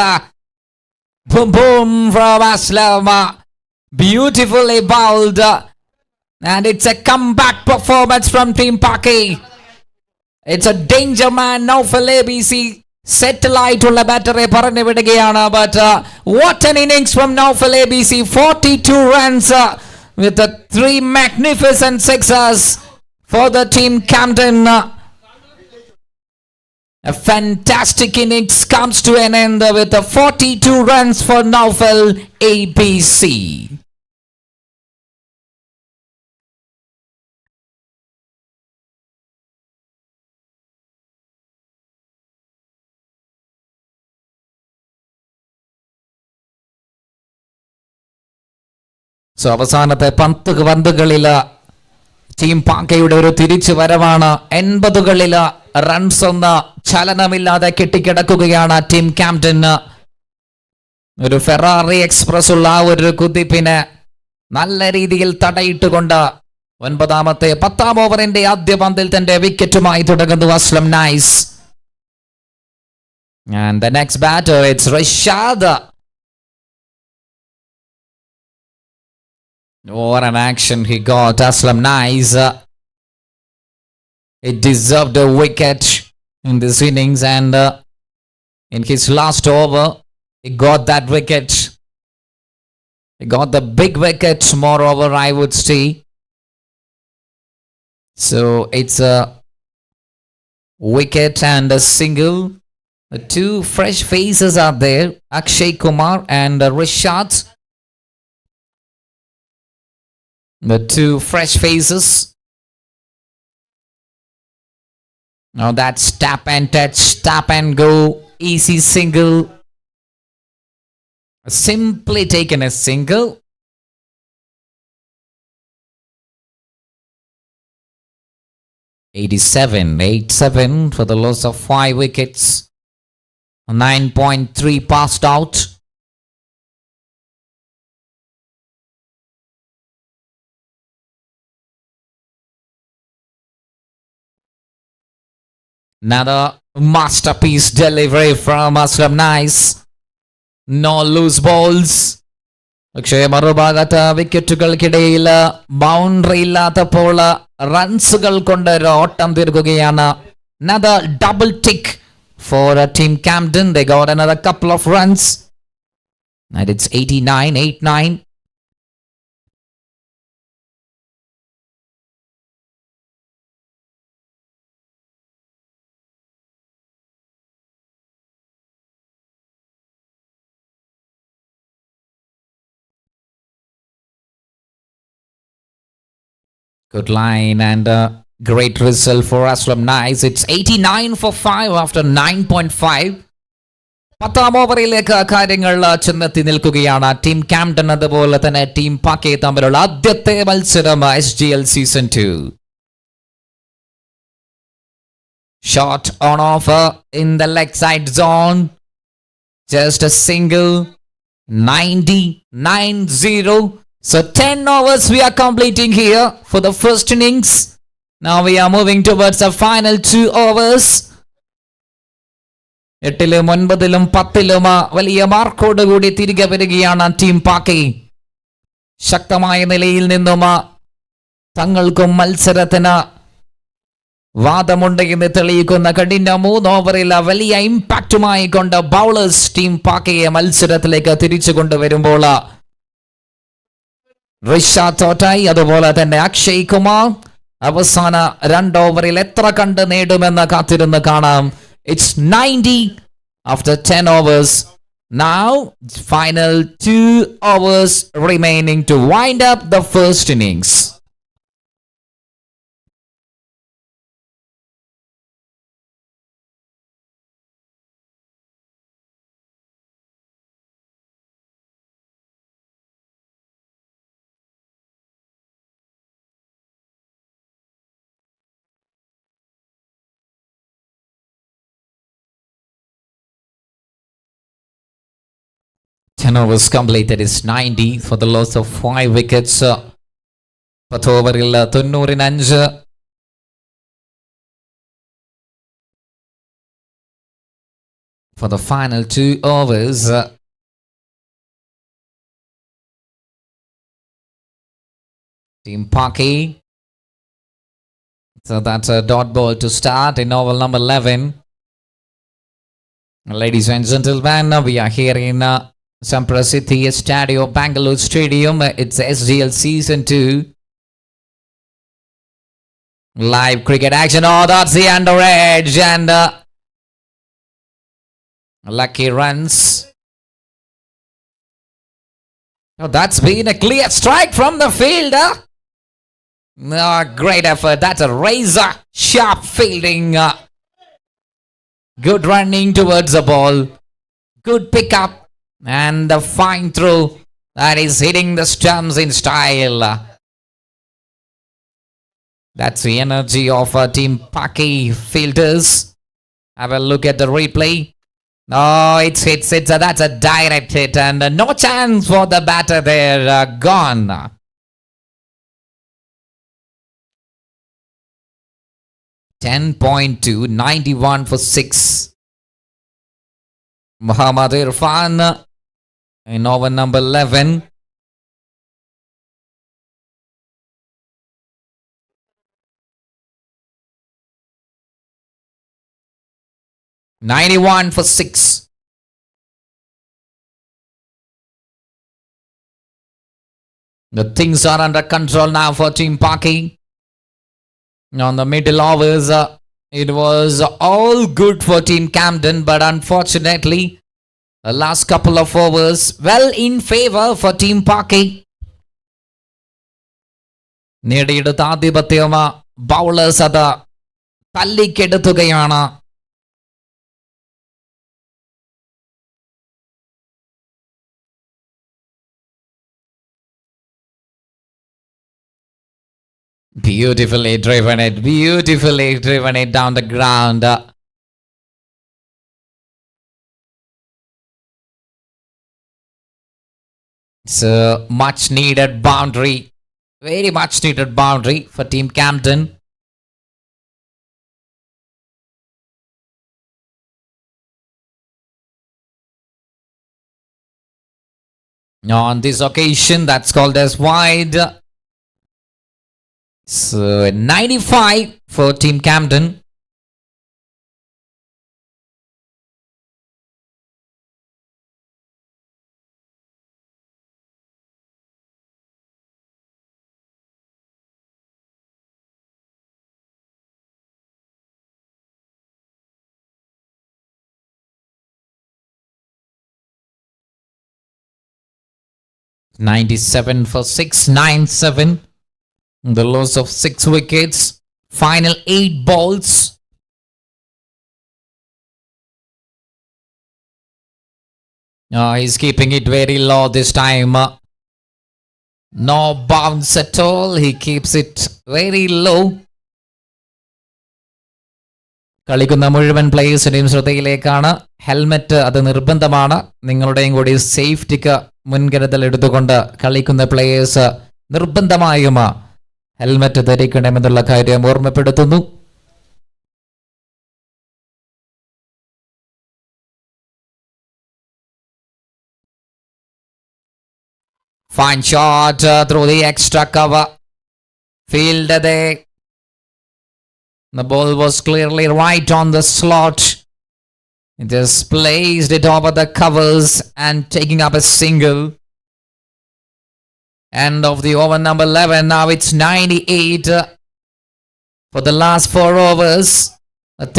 Boom, boom from Aslam. Beautifully bowled. And it's a comeback performance from Team Paky. It's a danger man. Naufal ABC settle ആയിട്ടുള്ള ബാറ്ററെ പറഞ്ഞു വിടുകയാണ്. But what an innings from Naufal ABC. 42 runs with 3 magnificent sixers for the Team Camden. A fantastic innings comes to an end with 42 runs for Naufal ABC. So അവസാനത്തെ 10 പന്തുകളിൽ team പാക്കയുടെ ഒരു തിരിച്ചു വരവാണ്. 80കളിൽ runs ഒന്ന് ചലനമില്ലാതെ കെട്ടിക്കിടക്കുകയാണ് team ക്യാംപ്ടൺ. ഒരു Ferrari express ഉള്ള ഒരു കുതിപ്പിന് നല്ല രീതിയിൽ തടയിട്ടുകൊണ്ട് 10ാം ഓവറിന്റെ ആദ്യ പന്തിൽ തന്റെ വിക്കറ്റുമായി തുടങ്ങുന്നു Aslam nice. And the next batter, it's Rashad. What an action he got, Aslam Nice. He deserved a wicket in this innings, and in his last over, he got that wicket. He got the big wicket, moreover, I would say. So it's a wicket and a single. The 2 fresh faces are there, Akshay Kumar and Rashad. The 2 fresh faces. Now that's tap and touch, tap and go, easy single. Simply taken a single. eight-seven for the loss of 5 wickets. 9.3 passed out. Another masterpiece delivery from Aslam Nice. No loose balls. പക്ഷേ മറുഭാഗത്ത് വിക്കറ്റുകൾക്കിടയിൽ boundary ഇല്ലാത്തപ്പോൾ റൺസുകൾ കൊണ്ട് ഒരു ഓട്ടം തീർക്കുകയാണ്. Another double tick for Team Camden. They got another couple of runs. And it's 89-89. Good line and great result for Aslam Nice. It's 89 for 5 after 9.5. 10ാം ഓവറിലേക്ക് കാര്യങ്ങൾ ചെന്നെത്തി നിൽക്കുകയാണ് team ക്യാംപ്ടൺ അതുപോലെ തന്നെ ടീം പാക്കി തമ്മിലുള്ള ആദ്യത്തെ മത്സരം SGL season 2. Shot on offer in the leg side zone. Just a single. 90-90. So 10 overs we are completing here for the first innings. Now we are moving towards the final 2 overs. 8ലും 9ലും 10ലും വലിയ മാർക്കോട് കൂടി തിരികെ വരികയാണ് team പാക്കി. ശക്തമായ നിലയിൽ നിന്നും തങ്ങൾക്കും മത്സരത്തിന് വാദമുണ്ട് എന്ന് തെളിയിക്കുന്ന കഴിഞ്ഞ 3 ഓവറിൽ വലിയ ഇമ്പാക്റ്റുമായി കൊണ്ട് ബൗളേഴ്സ് ടീം പാക്കിയെ മത്സരത്തിലേക്ക് തിരിച്ചു കൊണ്ടുവരുമ്പോൾ റിഷാദ് തോട്ടായി അതുപോലെ തന്നെ അക്ഷയ് കുമാർ അവസാന 2 ഓവറിൽ എത്ര കണ്ട് നേടുമെന്ന് കാത്തിരുന്ന് കാണാം. It's 90 after 10 overs. Now final 2 overs remaining to wind up the first innings. Ten overs completed is 90 for the loss of 5 wickets. 10 ഓവറിൽ 95. For the final 2 overs. Team Paky. So that's a dot ball to start in over number 11. Ladies and gentlemen, we are here in Samprasiddhi Stadio, Bangalore Stadium. It's SGL Season 2. Live cricket action. Oh, that's the under edge. And lucky runs. Oh, that's been a clear strike from the fielder. Oh, great effort. That's a razor sharp fielding. Good running towards the ball. Good pickup. And the fine throw That is hitting the stumps in style. That's the energy of Team Paky fielders. Have a look at the replay. Oh, it's that's a direct hit and no chance for the batter there. Gone. 10.2, 91 for 6. Muhammad Irfan in over number 11. $91 for 6. The things are under control now for Team Paky. On the middle overs, it was all good for Team Camden, but unfortunately, the last couple of overs, well in favor for Team Paky. നേടിയെടുത്ത ആധിപത്യം bowlers അത് തല്ലിക്കെടുത്തുകയാണ്. Beautifully driven it down the ground. It's a much needed boundary. Very much needed boundary for Team Camden. On this occasion, that's called as wide. So 95 for Team Camden. $97 for 697. The loss of 6 wickets. Final 8 balls. He's keeping it very low this time. No bounce at all. He keeps it very low. കളിക്കുന്ന മുഴുവൻ പ്ലേയേഴ്സിന്റെയും ശ്രദ്ധയിലേക്കാണ് helmet അത് നിർബന്ധമാണ്. നിങ്ങളുടെയും കൂടി സേഫ്റ്റിക്ക് മുൻകരുതൽ എടുത്തുകൊണ്ട് കളിക്കുന്ന പ്ലേയേഴ്സ് നിർബന്ധമായും ഹെൽമെറ്റ് ധരിക്കണമെന്നുള്ള കാര്യം ഓർമ്മപ്പെടുത്തുന്നു. Fine shot through the extra cover. Fielded there. The ball was clearly right on the slot. It just placed it over the covers and taking up a single. End of the over number 11. Now it's 98 for the last 4 overs.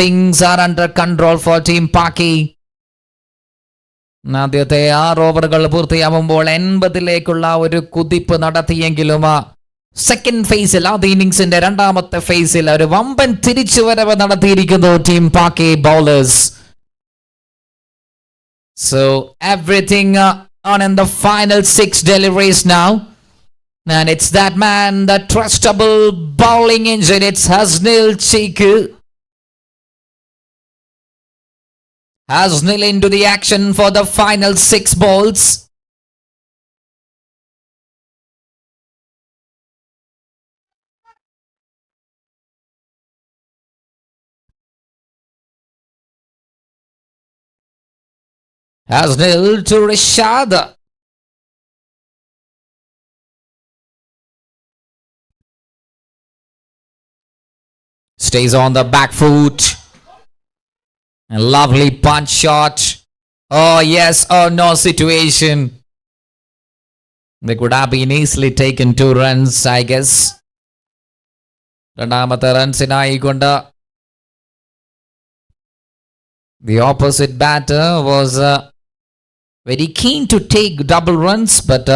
Things are under control for Team Paky. ആദ്യത്തെ 6 ഓവറുകൾ പൂർത്തിയാവുമ്പോൾ 80ലേക്കുള്ള ഒരു കുതിപ്പ് നടത്തിയെങ്കിലും second ഫേസിൽ ആദ്യ ഇന്നിംഗ്സിന്റെ രണ്ടാമത്തെ ഫേസിൽ ഒരു വമ്പൻ തിരിച്ചുവരവ് നടത്തിയിരിക്കുന്നു ടീം പാക്കി bowlers. So everything on in the final 6 deliveries now. And it's that man, the trustable bowling engine. It's Hasnil Chiku. Hasnil into the action for the final 6 balls. Hasnil to Rishad. Stays on the back foot. A lovely punch shot. Oh yes, oh no situation. They could have been easily taken 2 runs, I guess. രണ്ടാമത്തെ റൺസിനായി കൊണ്ട് the opposite batter was very keen to take double runs, but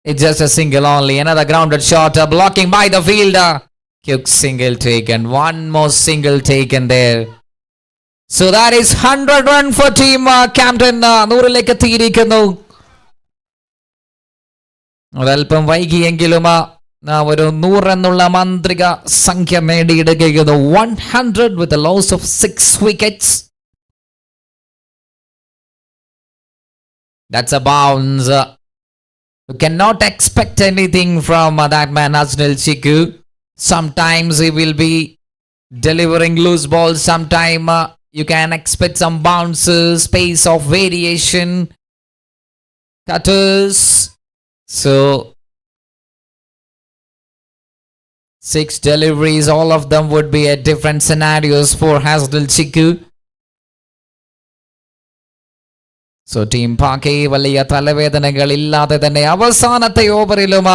it's just a single only. Another grounded shot, blocking by the fielder. Quick single taken. One more single taken there. So that is 100 run for team Camden. 100ലേക്ക് എത്തിയിരിക്കുന്നു. ഒരൽപ്പം വൈകിയെങ്കിലും ഒരു 100 എന്നുള്ള മാന്ത്രിക സംഖ്യ നേടിയെടുക്കുന്നു. 100 with a loss of 6 wickets. That's a bounce. You cannot expect anything from that man Asnil Chiku. Sometimes he will be delivering loose balls. Sometime you can expect some bounces, space of variation, cutters. So 6 deliveries, all of them would be at different scenarios for Asnil Chiku. So team Paky വലിയ തലവേദനകൾ ഇല്ലാതെ തന്നെ അവസാനത്തെ ഓവറിലും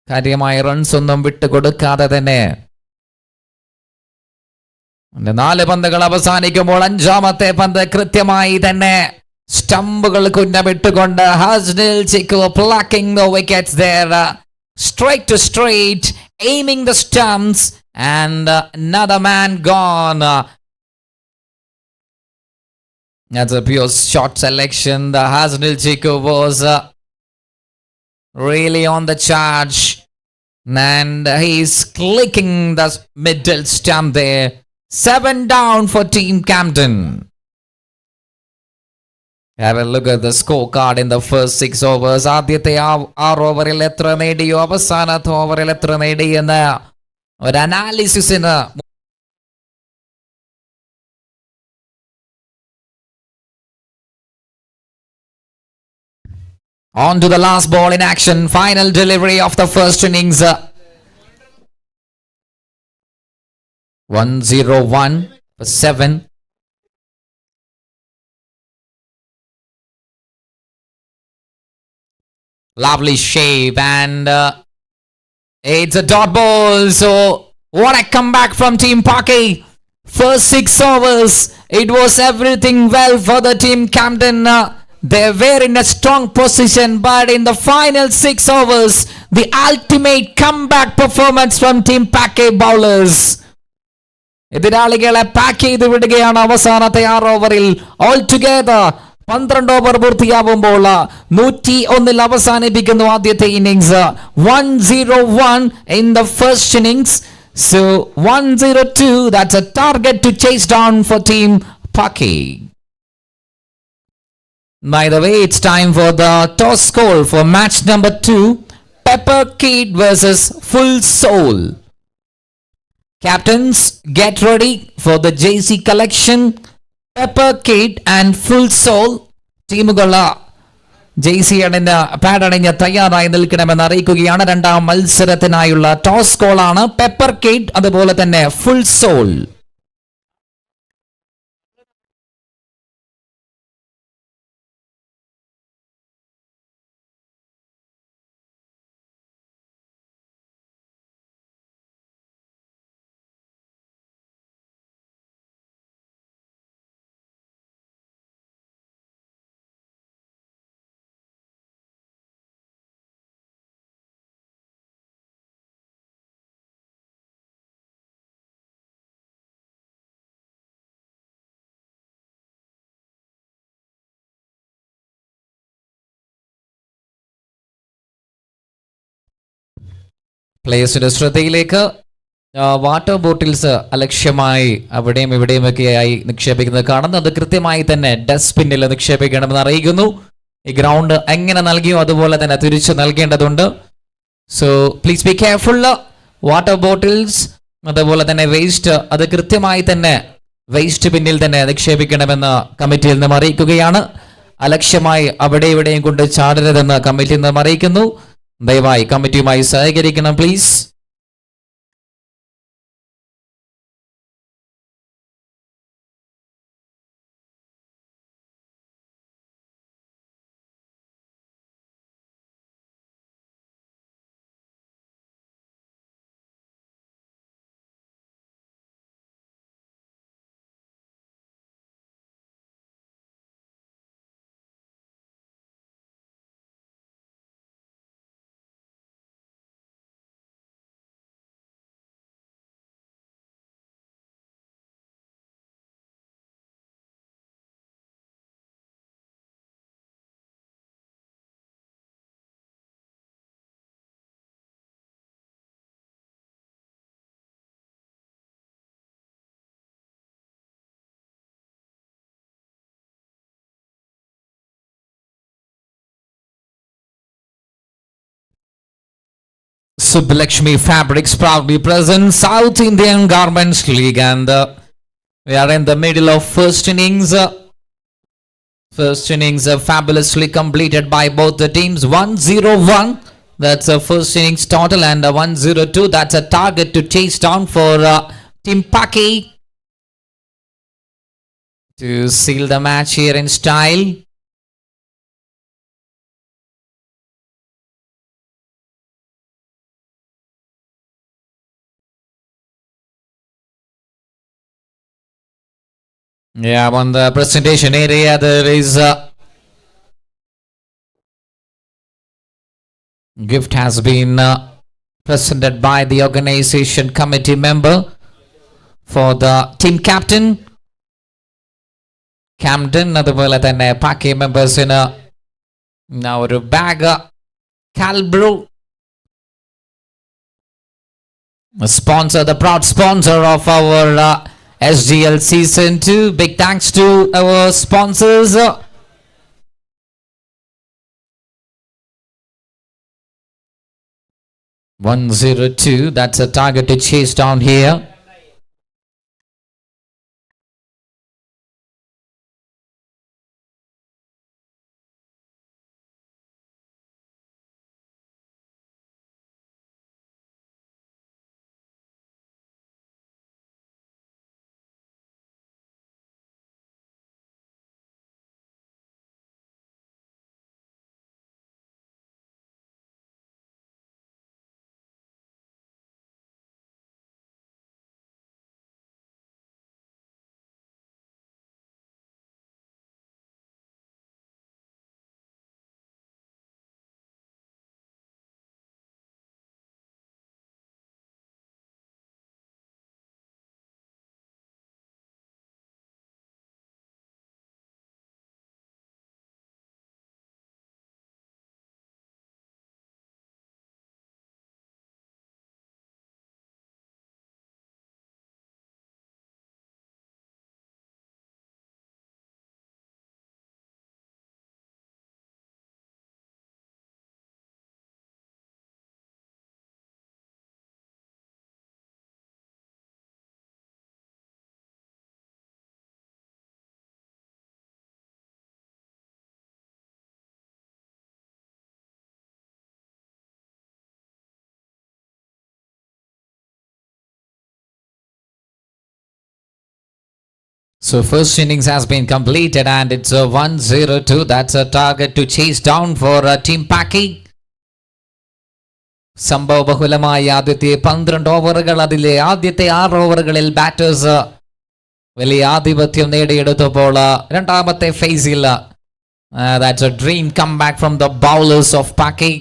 കാര്യമായ runs ഒന്നും വിട്ടുകൊടുക്കാതെ തന്നെ 4 പന്തുകൾ അവസാനിക്കുമ്പോൾ 5ാമത്തെ പന്ത് കൃത്യമായി തന്നെ സ്റ്റമ്പുകൾക്ക് ഉന്നമിട്ടുകൊണ്ട് Asnil Chiku plucking the wickets there, straight to straight, aiming the stumps, and another man gone. That's a pure shot selection. The Asnil Chiku was really on the charge, and he's clicking the middle stump there. 7 down for Team Camden. Have a look at the scorecard in the first 6 overs. ആദ്യത്തെ 6 ഓവറിൽ എത്ര നേടിയോ അവസാനത്തെ ഓവറിൽ എത്ര നേടി എന്ന ഒരു അനാലിസിസിന് on to the last ball in action. Final delivery of the first innings. 101 for 7. Lovely shape, and it's a dot ball. So what a comeback from Team Paky. First 6 overs, it was everything well for the Team Camden. They were in a strong position, but in the final 6 overs, the ultimate comeback performance from Team Paky bowlers. എതിരാളികളെ pack ചെയ്ത് വിടുകയാണ് അവസാനത്തെ 6 ഓവറിൽ. All together 12 over പൂർത്തിയാവുമ്പോൾ 101 അവസാനിപ്പിക്കുന്നു ആദ്യത്തെ innings. 101 in the first innings. So 102, that's a target to chase down for Team Paky. By the way, it's time for the toss score for match number 2. Paky versus Full Soul. Captains, get ready for the JC collection. Paky and Full Soul ടീമുകൾ JC അണിഞ്ഞ pad അണിഞ്ഞ് തയ്യാറായി നിൽക്കണമെന്ന് അറിയിക്കുകയാണ്. 2ാം മത്സരത്തിനായുള്ള toss കോളാണ്. Paky അതുപോലെ തന്നെ Full Soul. പ്ലേയേഴ്സിന്റെ ശ്രദ്ധയിലേക്ക് water bottles അലക്ഷ്യമായി അവിടെയും ഇവിടെയുമൊക്കെയായി നിക്ഷേപിക്കുന്നത് കാണുന്നു. അത് കൃത്യമായി തന്നെ ഡസ്റ്റ്ബിന്നിൽ നിക്ഷേപിക്കണമെന്ന് അറിയിക്കുന്നു. ഈ ഗ്രൗണ്ട് എങ്ങനെ നൽകിയോ അതുപോലെ തന്നെ തിരിച്ചു നൽകേണ്ടതുണ്ട്. So please be careful. Water bottles അതുപോലെ തന്നെ വേസ്റ്റ് അത് കൃത്യമായി തന്നെ വേസ്റ്റ് ബിന്നിൽ തന്നെ നിക്ഷേപിക്കണമെന്ന് കമ്മിറ്റിയിൽ നിന്നും അറിയിക്കുകയാണ്. അലക്ഷ്യമായി അവിടെ ഇവിടെയും കൊണ്ട് ചാടരുതെന്ന് കമ്മിറ്റിയിൽ നിന്നും അറിയിക്കുന്നു. ദയവായി കമ്മിറ്റിയുമായി സഹകരിക്കണം please. Subbalakshmi Fabrics proudly present South Indian Garments League, and we are in the middle of first innings. First innings fabulously completed by both the teams. 1-0-1. That's a first innings total, and 1-0-2. That's a target to chase down for Team Paky to seal the match here in style. Yeah, on the presentation area there is gift has been presented by the organization committee member for the team captain Camden. അതുപോലെ തന്നെ പാക്കി മെമ്പേഴ്സിന് ഒരു bag കാൽബ്രൂ sponsor, the proud sponsor of our SGL season 2. Big thanks to our sponsors. 1-0-2. That's a target to chase down here. So first innings has been completed, and it's a 1-0-2. That's a target to chase down for Team Paky. സംഭവ ബഹുലമായ ആദ്യത്തെ 12 ഓവറുകൾ, അതിലെ ആദ്യത്തെ 6 ഓവറുകളിൽ batters വലിയ ആധിപത്യം നേടിയെടുത്തപ്പോൾ രണ്ടാമത്തെ ഫേസിൽ that's a dream comeback from the bowlers of Paky.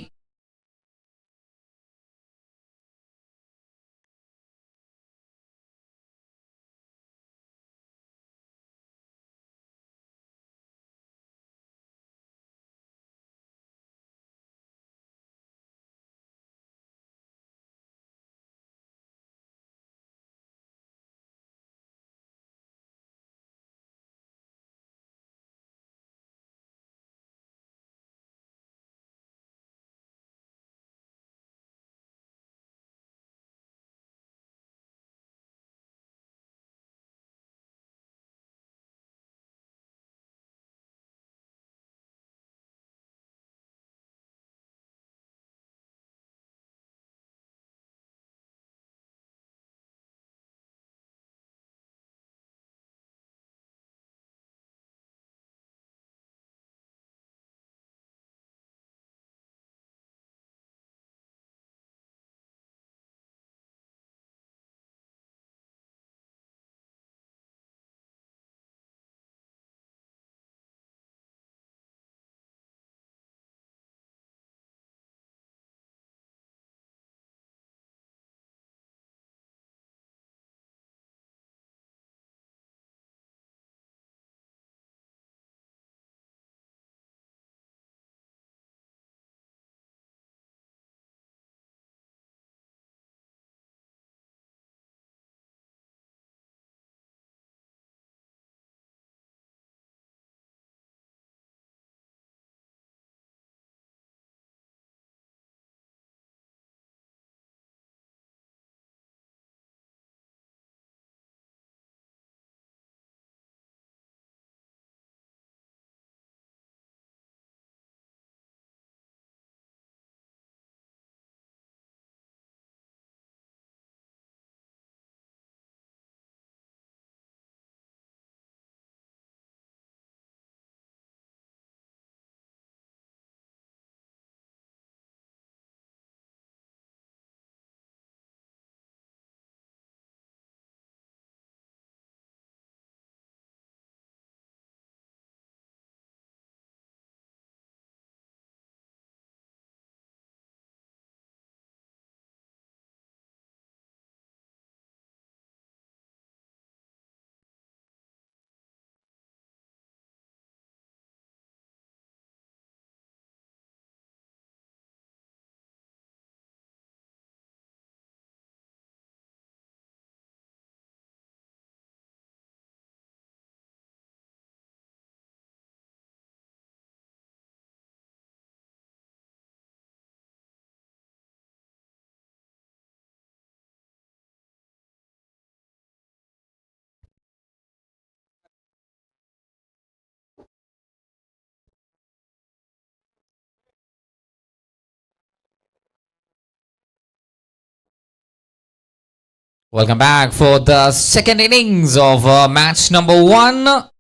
Welcome back for the second innings of match number 1.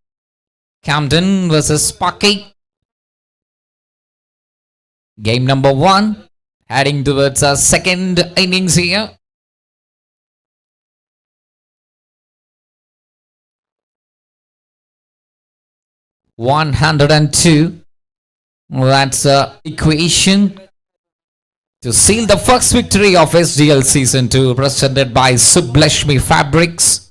Camden versus Paky. Game number 1. Heading towards our second innings here. $102. That's the equation to seal the first victory of SDL Season 2, presented by Sublashmi Fabrics.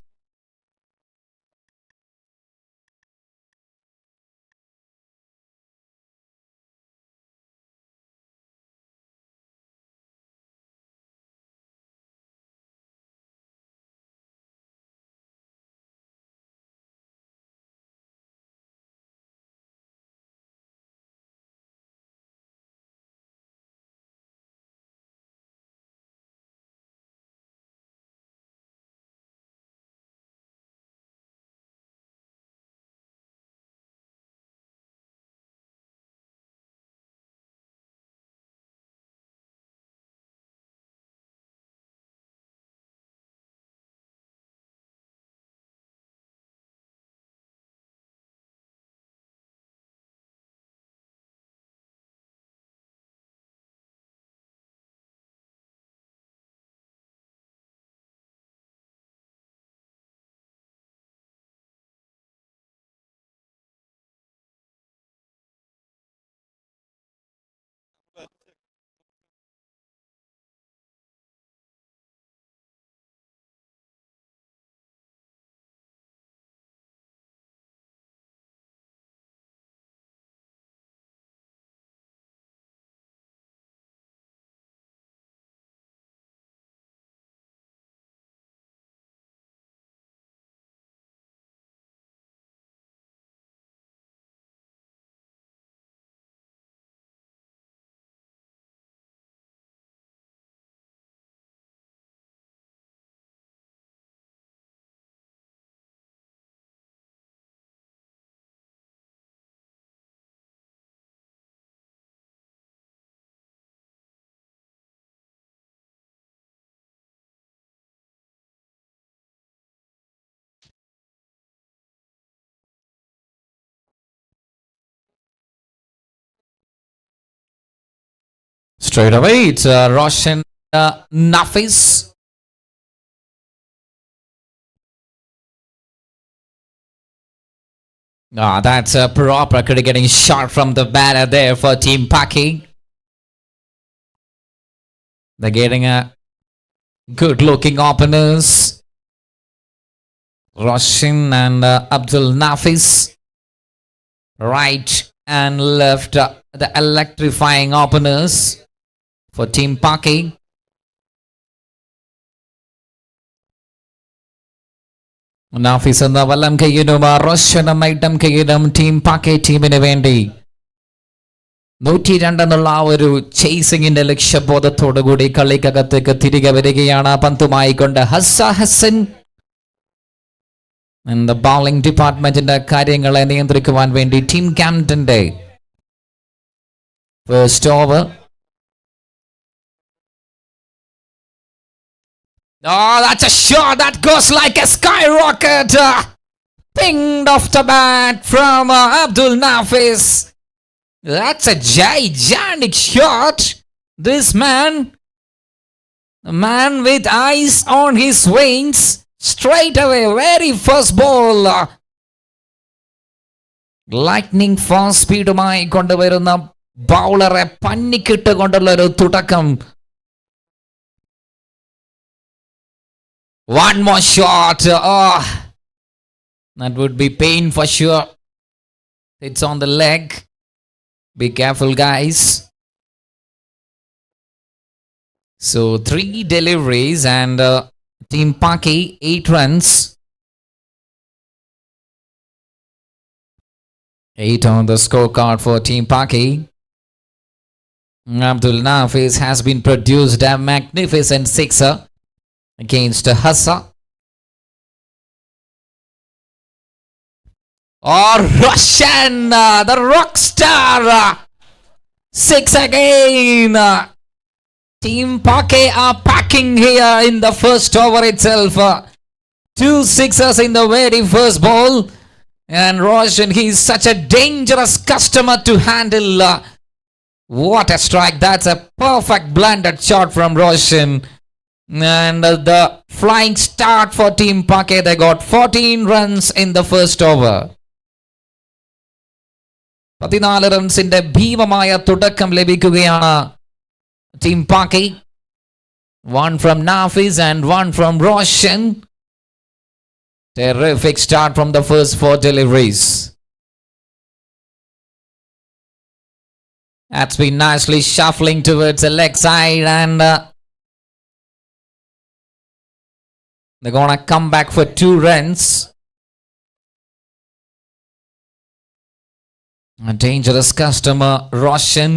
Straight away, it's Roshan Nafis. That's a proper getting shot from the batter there for Team Paky. They're getting a good looking openers. Roshan and Abdul Nafis. Right and left, the electrifying openers for Team Paky. Nafis എന്ന വലം കൈയിടും Roshan item കൈയിടും team പാക്കി ടീമിന് വേണ്ടി 102 എന്നുള്ള ആ ഒരു ചേസിങ്ങിന്റെ ലക്ഷ്യബോധത്തോടു കൂടി കളിക്കകത്തേക്ക് തിരികെ വരികയാണ് പന്തുമായി കൊണ്ട് ഹസൻ. ബൗളിംഗ് ഡിപ്പാർട്ട്മെന്റിന്റെ കാര്യങ്ങളെ നിയന്ത്രിക്കുവാൻ വേണ്ടി ടീം ക്യാംപ്ടന്റെ first over. Oh, that's a shot that goes like a skyrocket. Pinged off the bat from Abdul Nafis. That's a gigantic shot. This man, a man with ice on his veins, straight away, very first ball. Lightning fast speed umai konduvarunna bowler pannikittu kondulla oru tudakam. One more shot. Oh, that would be pain for sure. It's on the leg. Be careful, guys. So 3 deliveries and Team Paky 8 runs. 8 on the scorecard for Team Paky. Abdul Nafis has been produced a magnificent sixer against Hassa. Oh, Roshan, the rock star. 6 again. Team Paky are packing here in the first over itself. 2 sixes in the very first ball. And Roshan, he's such a dangerous customer to handle. What a strike. That's a perfect blended shot from Roshan. And the flying start for Team Paky. They got 14 runs in the first over. 14 റൺസിന്റെ ഭീമമായ തുടക്കം ലഭിക്കുകയാണ് Team Paky. One from Nafiz and one from Roshan. Terrific start from the first 4 deliveries. That's been nicely shuffling towards the leg side, and they're gonna come back for 2 runs. A dangerous customer, Roshan,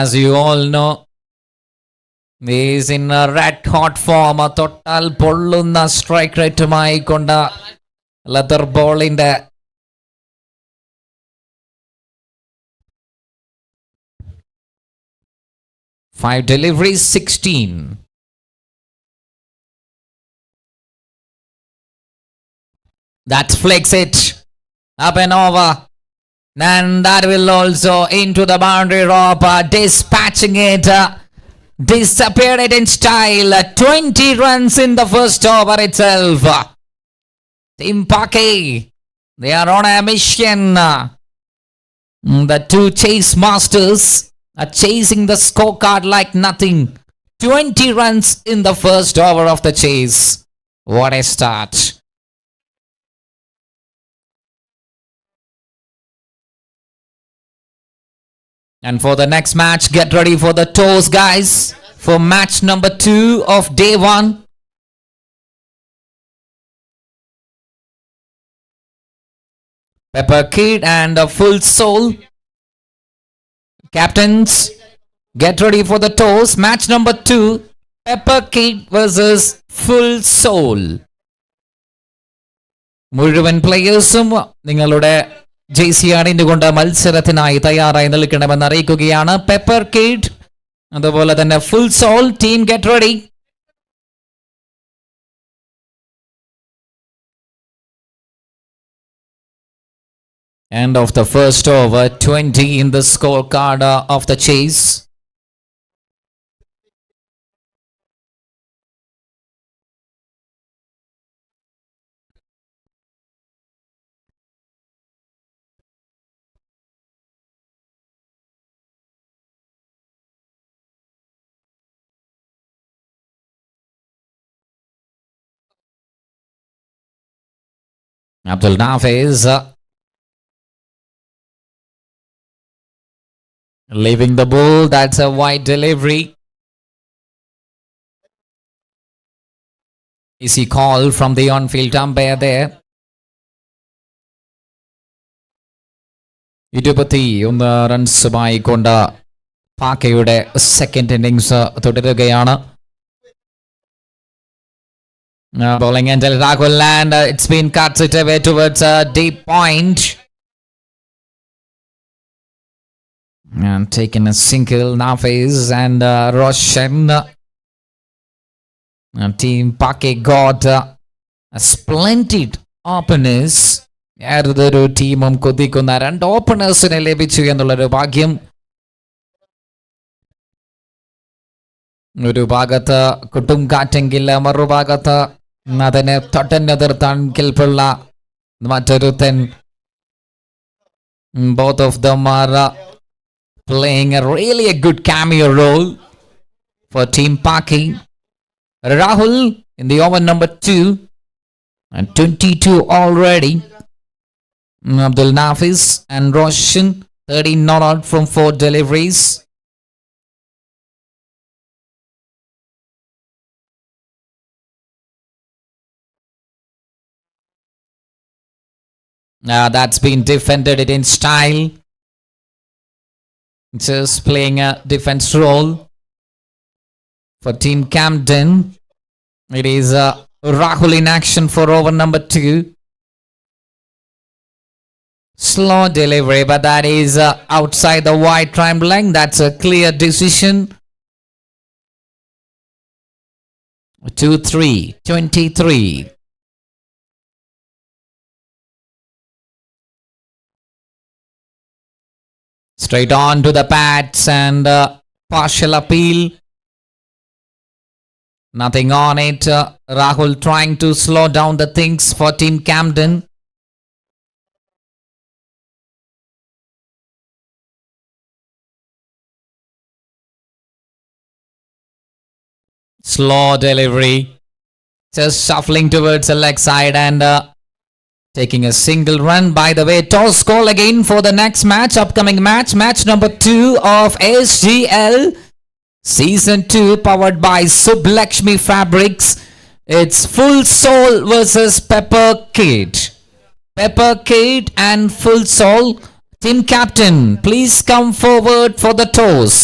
as you all know, is in a red hot form. A total pollunna strike rate mai konda leather ball in the 5 deliveries, 16. That flicks it up and over. And that will also into the boundary rope, dispatching it. Disappeared it in style. 20 runs in the first over itself. Team Paky, they are on a mission. The 2 chase masters are chasing the scorecard like nothing. 20 runs in the first over of the chase. What a start. And for the next match, get ready for the toes, guys. For match number 2 of day 1. Pepper Kid and Full Soul. Captains, get ready for the toes. Match number 2. Pepper Kid versus Full Soul. മുഴുവൻ പ്ലേയേഴ്സും നിങ്ങളുടെ jersey അണിഞ്ഞുകൊണ്ട് മത്സരത്തിനായി തയ്യാറായി നിൽക്കണമെന്ന് അറിയിക്കുകയാണ്. Pepper kid, അതുപോലെ തന്നെ full soul team, get ready. End of the first over, 20 in the scorecard of the chase. Abdul Nafiz leaving the ball. That's a wide delivery. Easy call from the on-field umpire there. 21 റൺസുമായി കൊണ്ട് പാക്കയുടെ second innings തുടരുകയാണ്. Bowling until Rahul, and it's been cut it away towards a deep point. And taken a single, Nafiz and Roshan. Team Paky got a splendid openers. ഏതൊരു ടീമും കൊതിക്കുന്ന 2 ഓപ്പണേഴ്സിനെ ലഭിച്ചു എന്നുള്ളൊരു ഭാഗ്യം. ഒരു ഭാഗത്ത് കുട്ടുംകാറ്റെങ്കിൽ മറുഭാഗത്ത് അതിനെ തൊട്ടനെതിർത്താൻ കെൽപ്പുള്ള മറ്റൊരുത്തൻ. Both of them are playing a good cameo role for Team Paky. Rahul in the over number 2 and 22 already. Abdul Nafiz and Roshan 13 not out from 4 deliveries. That's been defended it in style. Just playing a defense role for Team Camden. It is Rahul in action for over number 2. Slow delivery, but that is outside the wide triangle line. That's a clear decision. 2 runs 2-3, 23. Straight on to the pads and partial appeal. Nothing on it. Rahul trying to slow down the things for Team Camden. Slow delivery. Just shuffling towards the leg side and taking a single run. By the way, toss call again for the next match, upcoming match. Match number 2 of SGL. Season 2 powered by Sublakshmi Fabrics. It's Full Soul versus Pepper Kid. Pepper Kid and Full Soul. Team captain, please come forward for the toss.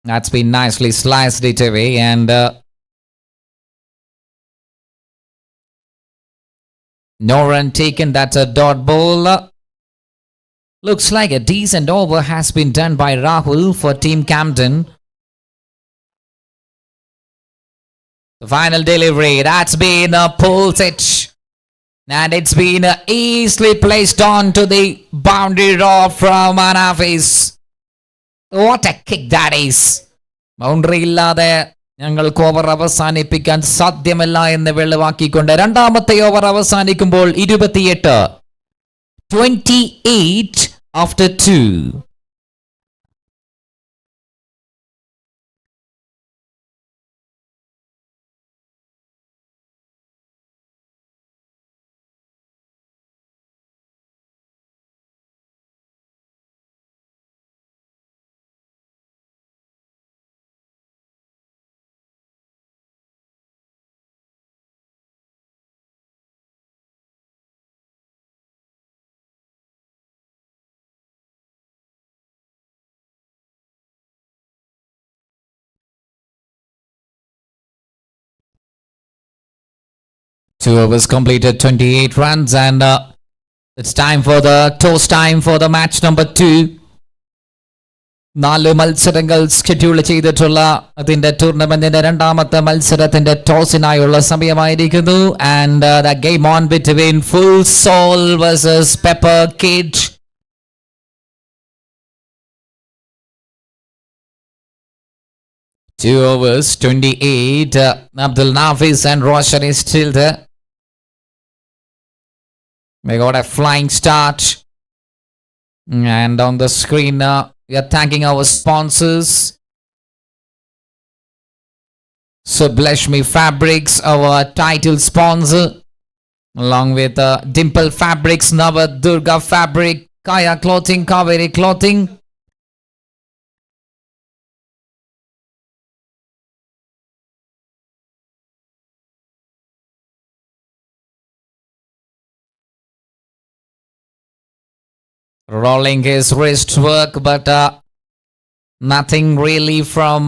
That's been nicely sliced it away and no run taken. That's a dot ball. Looks like a decent over has been done by Rahul for Team Camden. The final delivery, that's been a pull set. And it's been easily placed on to the boundary row from Anafis. What a kick that is. Boundary ഇല്ലാതെ ഞങ്ങൾക്ക് over അവസാനിപ്പിക്കാൻ സാധ്യമല്ല എന്ന് വെളിവാക്കിക്കൊണ്ട് രണ്ടാമത്തെ over അവസാനിക്കുമ്പോൾ 28 after 2. Two overs completed, 28 runs, and it's time for the toss time for the match number 2. 4 മത്സരങ്ങൾ schedule ചെയ്തിട്ടുള്ള അതിന്റെ ടൂർണമെന്റിന്റെ രണ്ടാമത്തെ മത്സരത്തിന്റെ ടോസിനായുള്ള സമയമായിരിക്കുന്നു. And the game on between Full Soul versus Pepper Kid. Two overs, 28. Abdul Nafis and Roshan is still there. We got a flying start. And on the screen, we are thanking our sponsors. Sublakshmi Fabrics, our title sponsor. Along with Dimple Fabrics, Navadurga Fabric, Kaya Clothing, Kaveri Clothing. Rolling his wrist work, but nothing really from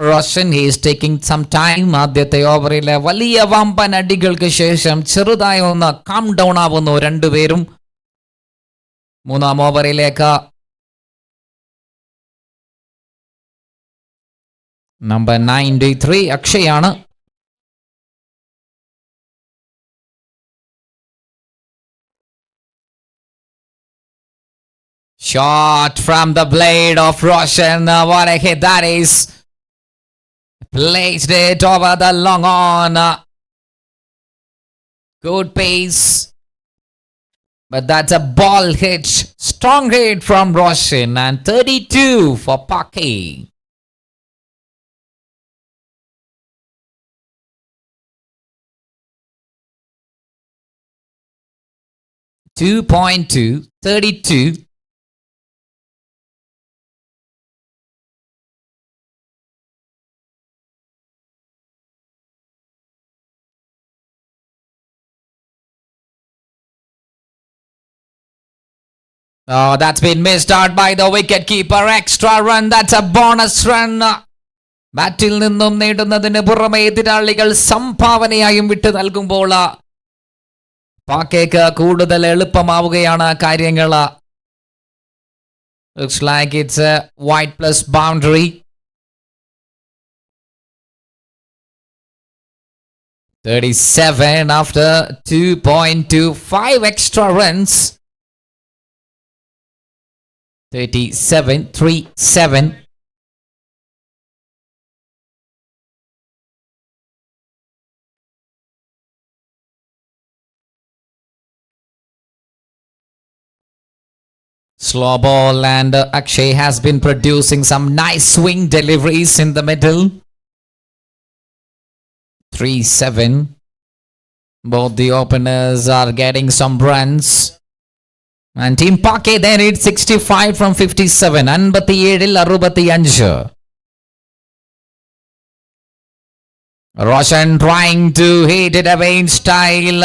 Roshan. He is taking some time. ആദ്യത്തെ ഓവറിലെ വലിയ വമ്പൻ അടികൾക്ക് ശേഷം ചെറുതായി ഒന്ന് calm down ആവുന്നു രണ്ടുപേരും. മൂന്നാം ഓവറിലേക്ക് number 93 അക്ഷയാണ്. Shot from the blade of Roshan. What a hit that is. Placed it over the long on. Good pace. But that's a ball hit. Strong hit from Roshan. And 32 for Paky. .2, 32. Oh, that's been missed out by the wicket keeper. Extra run. That's a bonus run. ബാറ്റിൽ നിന്നും നേടുന്നതിന് പുറമെ എതിരാളികൾ സംഭാവനയായും വിട്ടു നൽകുമ്പോൾ പാക്കേക്ക് കൂടുതൽ എളുപ്പമാവുകയാണ് കാര്യങ്ങൾ. Looks like it's a white plus boundary. 37 after 2.25 extra runs. 37-3-7. Slow ball and Akshay has been producing some nice swing deliveries in the middle. 3-7. Both the openers are getting some runs. And Team Paky they need 65 from 57. 57-65. Roshan trying to hit it away in style.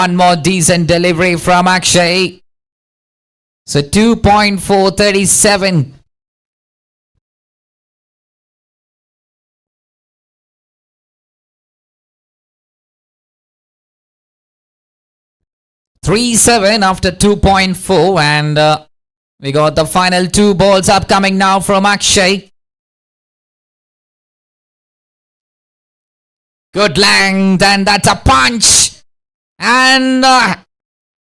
One more decent delivery from Akshay. So 2.437. (3-7) after 2.4, and we got the final two balls upcoming now from Akshay. Good length, and that's a punch. And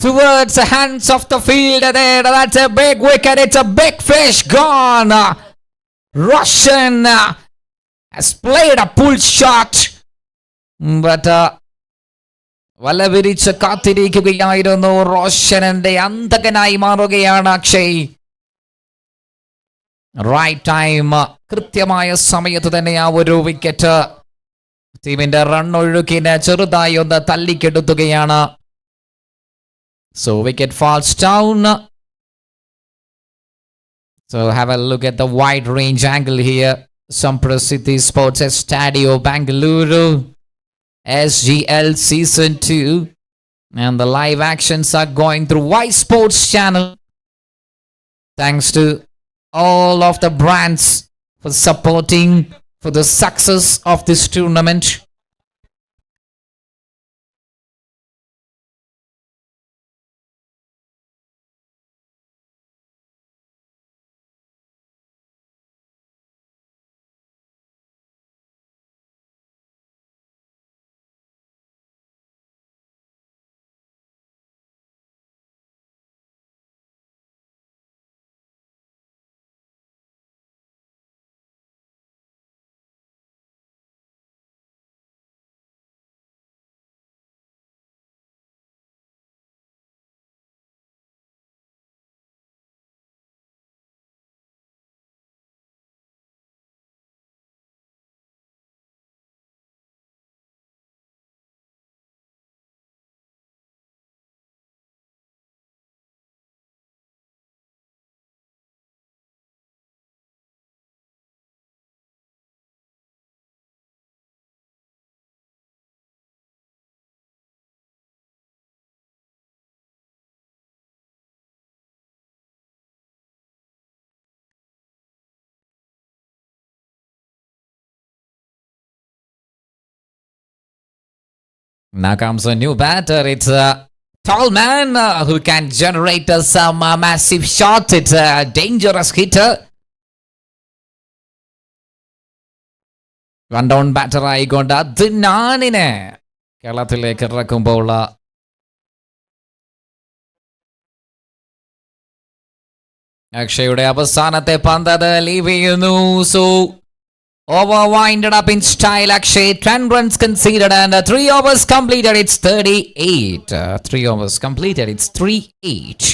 towards the hands of the fielder there, that's a big wicket. It's a big fish gone. Roshan has played a pull shot, but വല വിരിച്ച് കാത്തിരിക്കുകയായിരുന്നു. റോഷനന്റെ അന്തകനായി മാറുകയാണ് Akshay. Right time, കൃത്യമായ സമയത്ത് തന്നെ ആ ഒരു wicket ടീമിന്റെ റൺ ഒഴുക്കിന് ചെറുതായി ഒന്ന് തല്ലിക്കെടുത്തുകയാണ്. So wicket falls down. So have a look at the wide range angle here. Samprasiddhi Sports Stadio Bangalore, SGL Season 2. And the live actions are going through Ysports channel. Thanks to all of the brands for supporting for the success of this tournament. Now comes a new batter. It's a tall man who can generate some massive shots. It's a dangerous hitter. One down batter ആയിക്കൊണ്ട് ദിനാനിനെ കേരളത്തിലേക്ക് ഇറക്കുമ്പോൾ അക്ഷയുടെ അവസാനത്തെ പന്ത് അത് leave ചെയ്യുന്നു. So over winded up in style. Akshay 10 runs conceded and 3 overs completed. It's 38. 3 overs completed. It's 3-8.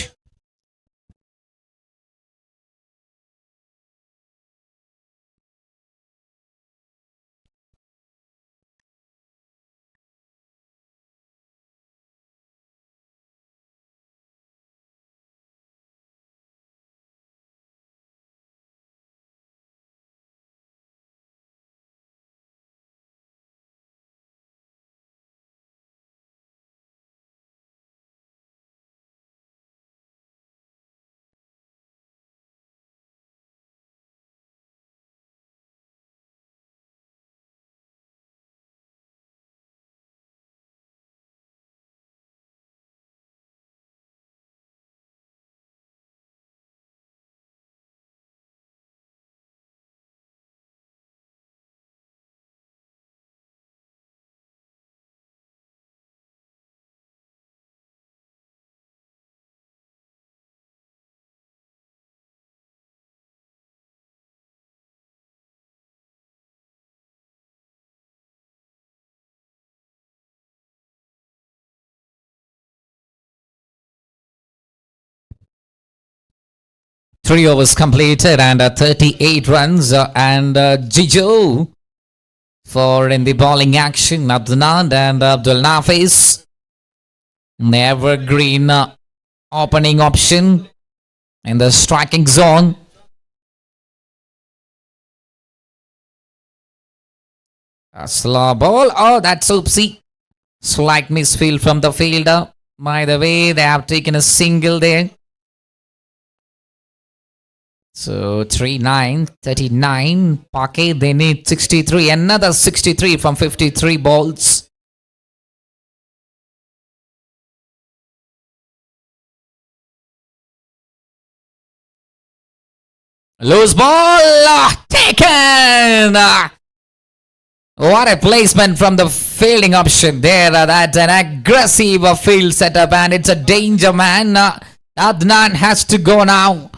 3 overs completed and 38 runs and Jijo for in the bowling action. Adnan and Abdul Nafis. Evergreen opening option in the striking zone. A slow ball. Oh, that's oopsie. Slight misfield from the fielder. By the way, they have taken a single there. So 3-9, 39. Paky, they need 63. Another 63 from 53 balls. Loose ball. Taken. What a placement from the fielding option there. That's an aggressive field setup and it's a danger man. Adnan has to go now.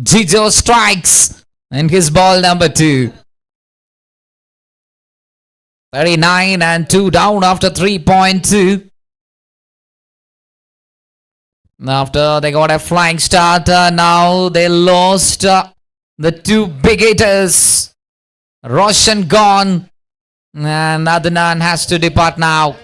Jijo strikes and his ball number 2. 39 and 2 down after 3.2. After they got a flying start, now they lost the 2 big hitters. Roshan gone. And Adnan has to depart now.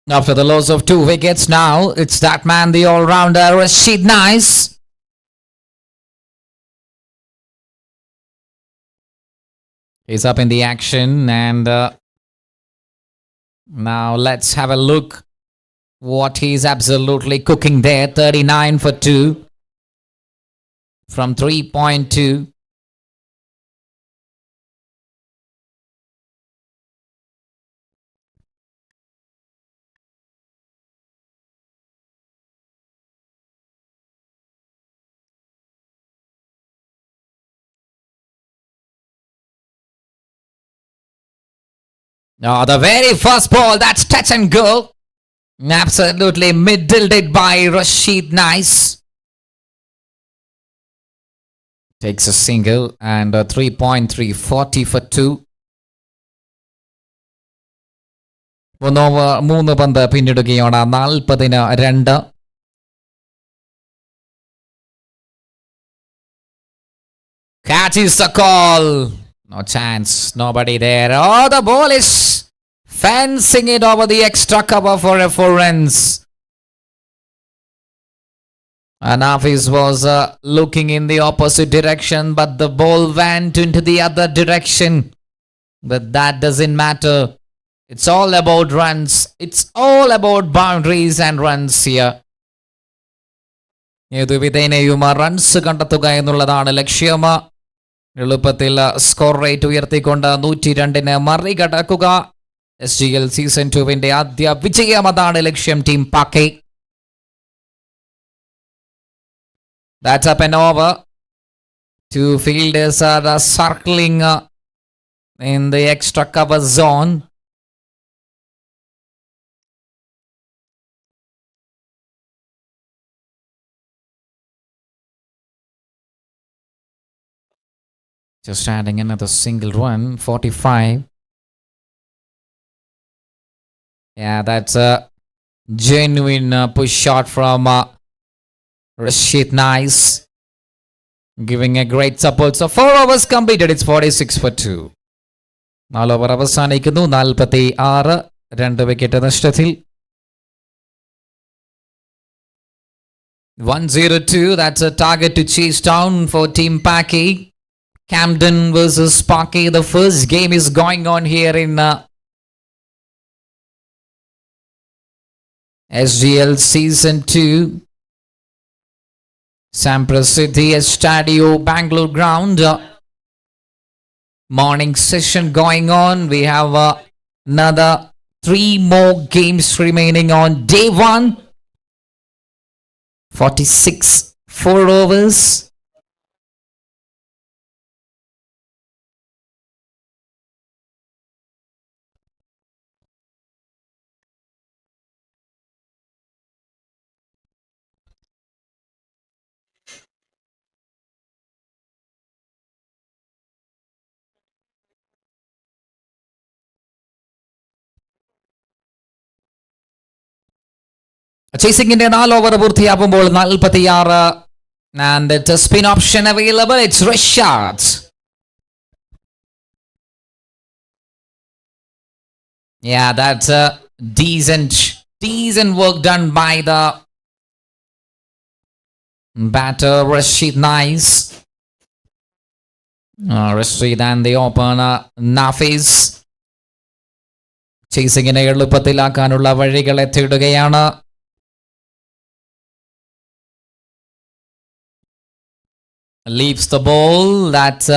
After the loss of 2 wickets now, it's that man, the all-rounder, Rashid Nice. He's up in the action and now let's have a look what he's absolutely cooking there. 39 for 2 from 3.2. Oh, the very first ball, that's touch and go. Absolutely middled it by Rashid Nice. Takes a single and 3.3, 40 for 2. 1 over 3 പന്ത് പിന്നിടുകയാണ് 40-2. Catches the call. No chance. Nobody there. Oh, the ball is fencing it over the extra cover for a 4 runs. And Hafiz was looking in the opposite direction, but the ball went into the other direction. But that doesn't matter. It's all about runs. It's all about boundaries and runs here. ഏതു വിധേനയും runs കണ്ടെത്തുക എന്നുള്ളതാണ് ലക്ഷ്യം. എളുപ്പത്തിൽ score rate ഉയർത്തിക്കൊണ്ട് 102 മറികടക്കുക. SGL season 2 ആദ്യ വിജയം, അതാണ് ലക്ഷ്യം team പാക്കി. That's up and over. 2 fielders are circling in the extra cover zone. Just adding another single run, 45. Yeah, that's a genuine push shot from Rashid Nice, giving a great support. So 4 overs completed. It's 46 for 2. 4 over അവസാനിക്കുന്നു. 46, 2 wicket നഷ്ടത്തിൽ. 102. That's a target to chase down for Team Paky. Camden versus Paky. The first game is going on here in SGL Season 2. Samprasiddhi Stadio, Bangalore ground. Morning session going on. We have another 3 more games remaining on day 1. 46, 4 overs. ചേസിംഗിന്റെ 4 over പൂർത്തിയാകുമ്പോൾ 46. And it's a spin option available. It's Rashad. Yeah, that's a decent work done by the batter Rashid. Nice. Rashid and the opener Nafiz. ചേസിംഗിനെ എളുപ്പത്തിലാക്കാനുള്ള വഴികളെ തേടുകയാണ്. Leaves the ball. That's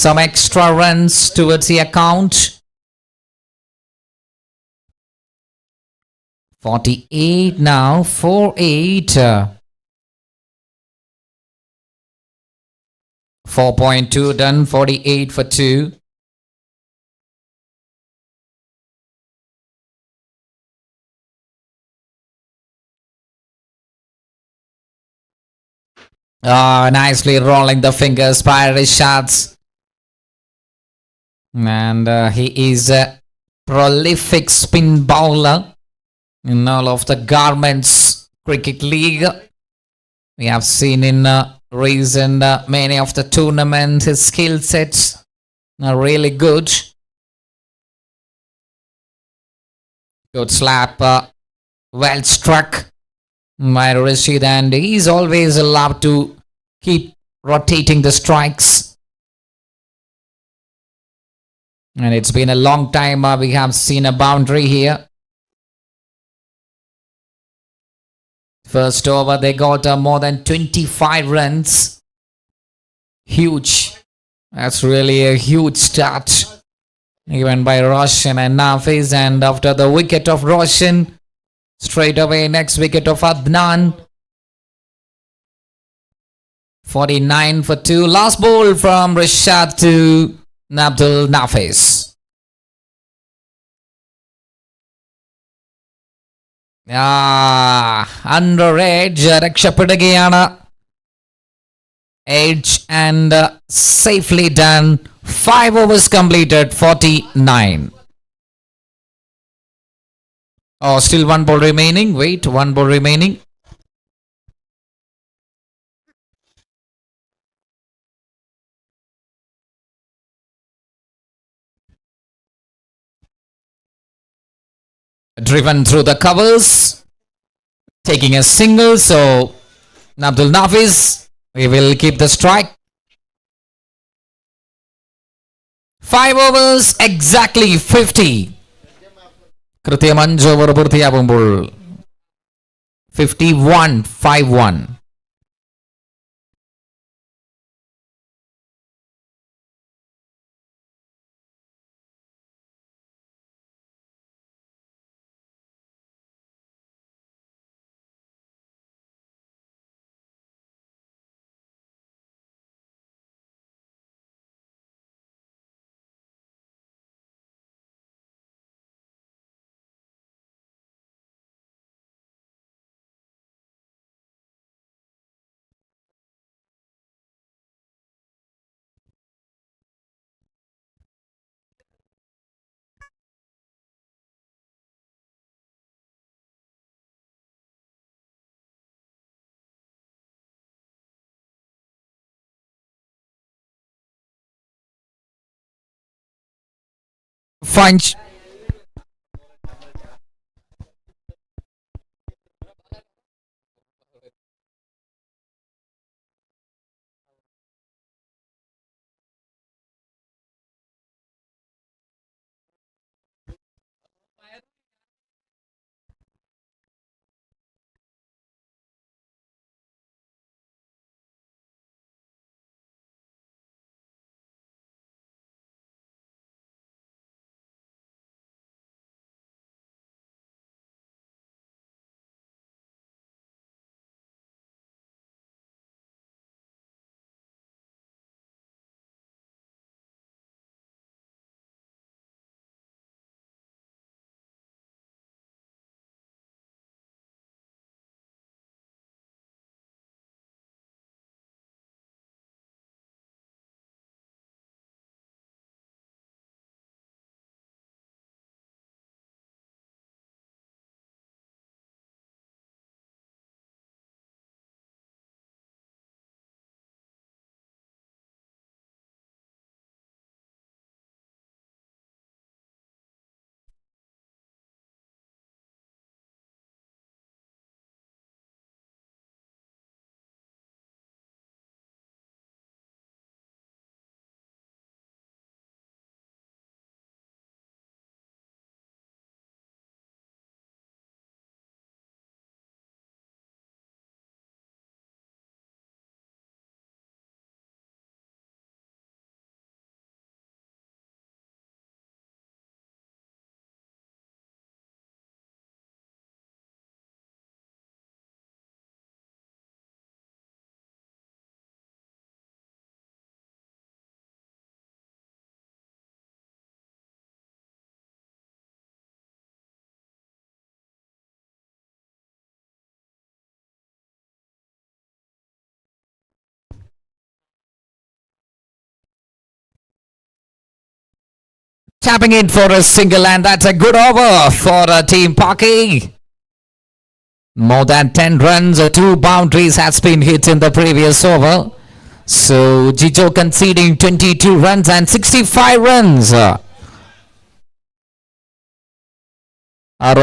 some extra runs towards the account. 48 now. 4-8. 4.2 done. 48 for 2. Nicely rolling the fingers by Rashad. And he is a prolific spin bowler in all of the Garments Cricket League. We have seen in recent many of the tournaments his skill sets are really good. Good slap, well struck by Rashid, and he's always allowed to keep rotating the strikes. And it's been a long time we have seen a boundary here. First over, they got more than 25 runs. Huge. That's really a huge start. Even by Roshan and Nafiz. And after the wicket of Roshan, straight away next wicket of Adnan. 49 for 2. Last ball from Rashad to Abdul Nafiz. Under edge, രക്ഷപ്പെടുകയാണ്. Edge and safely done. 5 overs completed. 49. Oh, still 1 ball remaining. Wait, 1 ball remaining. Driven through the covers, taking a single. So Abdul Nafiz, we will keep the strike. 5 overs, exactly 50. കൃത്യം 5 over പൂർത്തിയാകുമ്പോൾ 51-5-1. Fine. Tapping in for a single, and that's a good over for Team Paky. More than 10 runs, 2 boundaries has been hit in the previous over. So Jijo conceding 22 runs and 65 runs.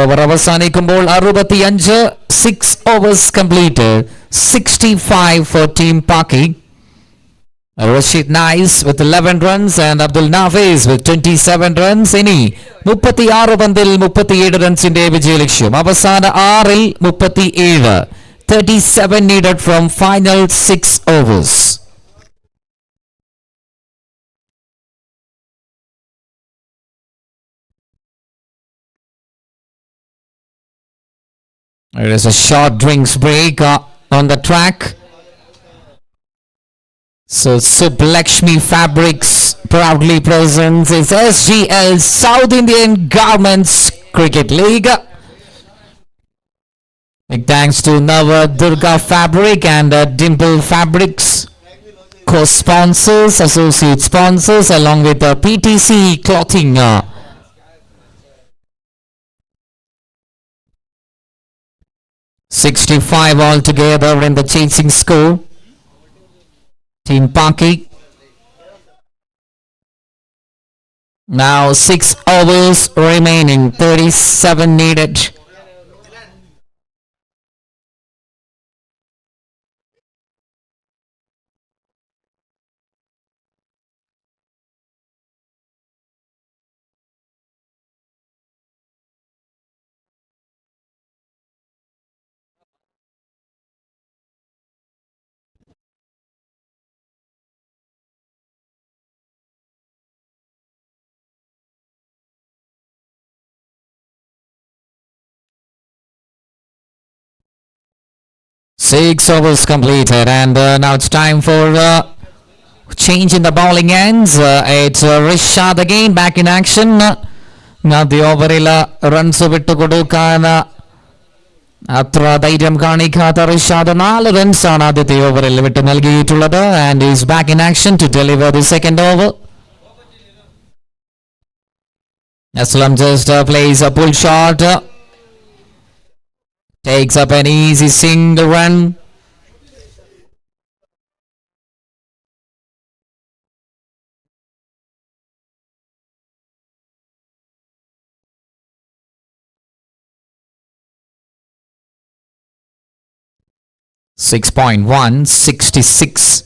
Over അവസാനിക്കുമ്പോൾ 65 6 overs completed, 65 for Team Paky. Rashid Nice with 11 runs and Abdul Nafiz with 27 runs. ഇനി 36 പന്തിൽ 37 റൺസിന്റെ വിജയലക്ഷ്യം. അവസാന 6-ൽ 37. 37 needed from final 6 overs. There is a short drinks break on the track. So Sublakshmi Fabrics proudly presents its SGL South Indian Garments Cricket League. Big thanks to Nava Durga Fabric and Dimple Fabrics, co-sponsors, associate sponsors, along with PTC Clothing. 65 altogether in the chasing score. Team Paky. Now 6 overs remaining, 37 needed. Six overs completed, and now it's time for change in the bowling ends. It's Rishad again back in action. Now the overil runs വിട്ടു കൊടുക്കാൻ അത്ര ധൈര്യം കാണിക്കാത്ത റിഷാദ് 4 റൺസാണ് ആദ്യത്തെ ഓവറിൽ വിട്ട് നൽകിയിട്ടുള്ളത്. And he's back in action to deliver the second over. Aslam just plays a pull shot. Takes up an easy single run. .1 66.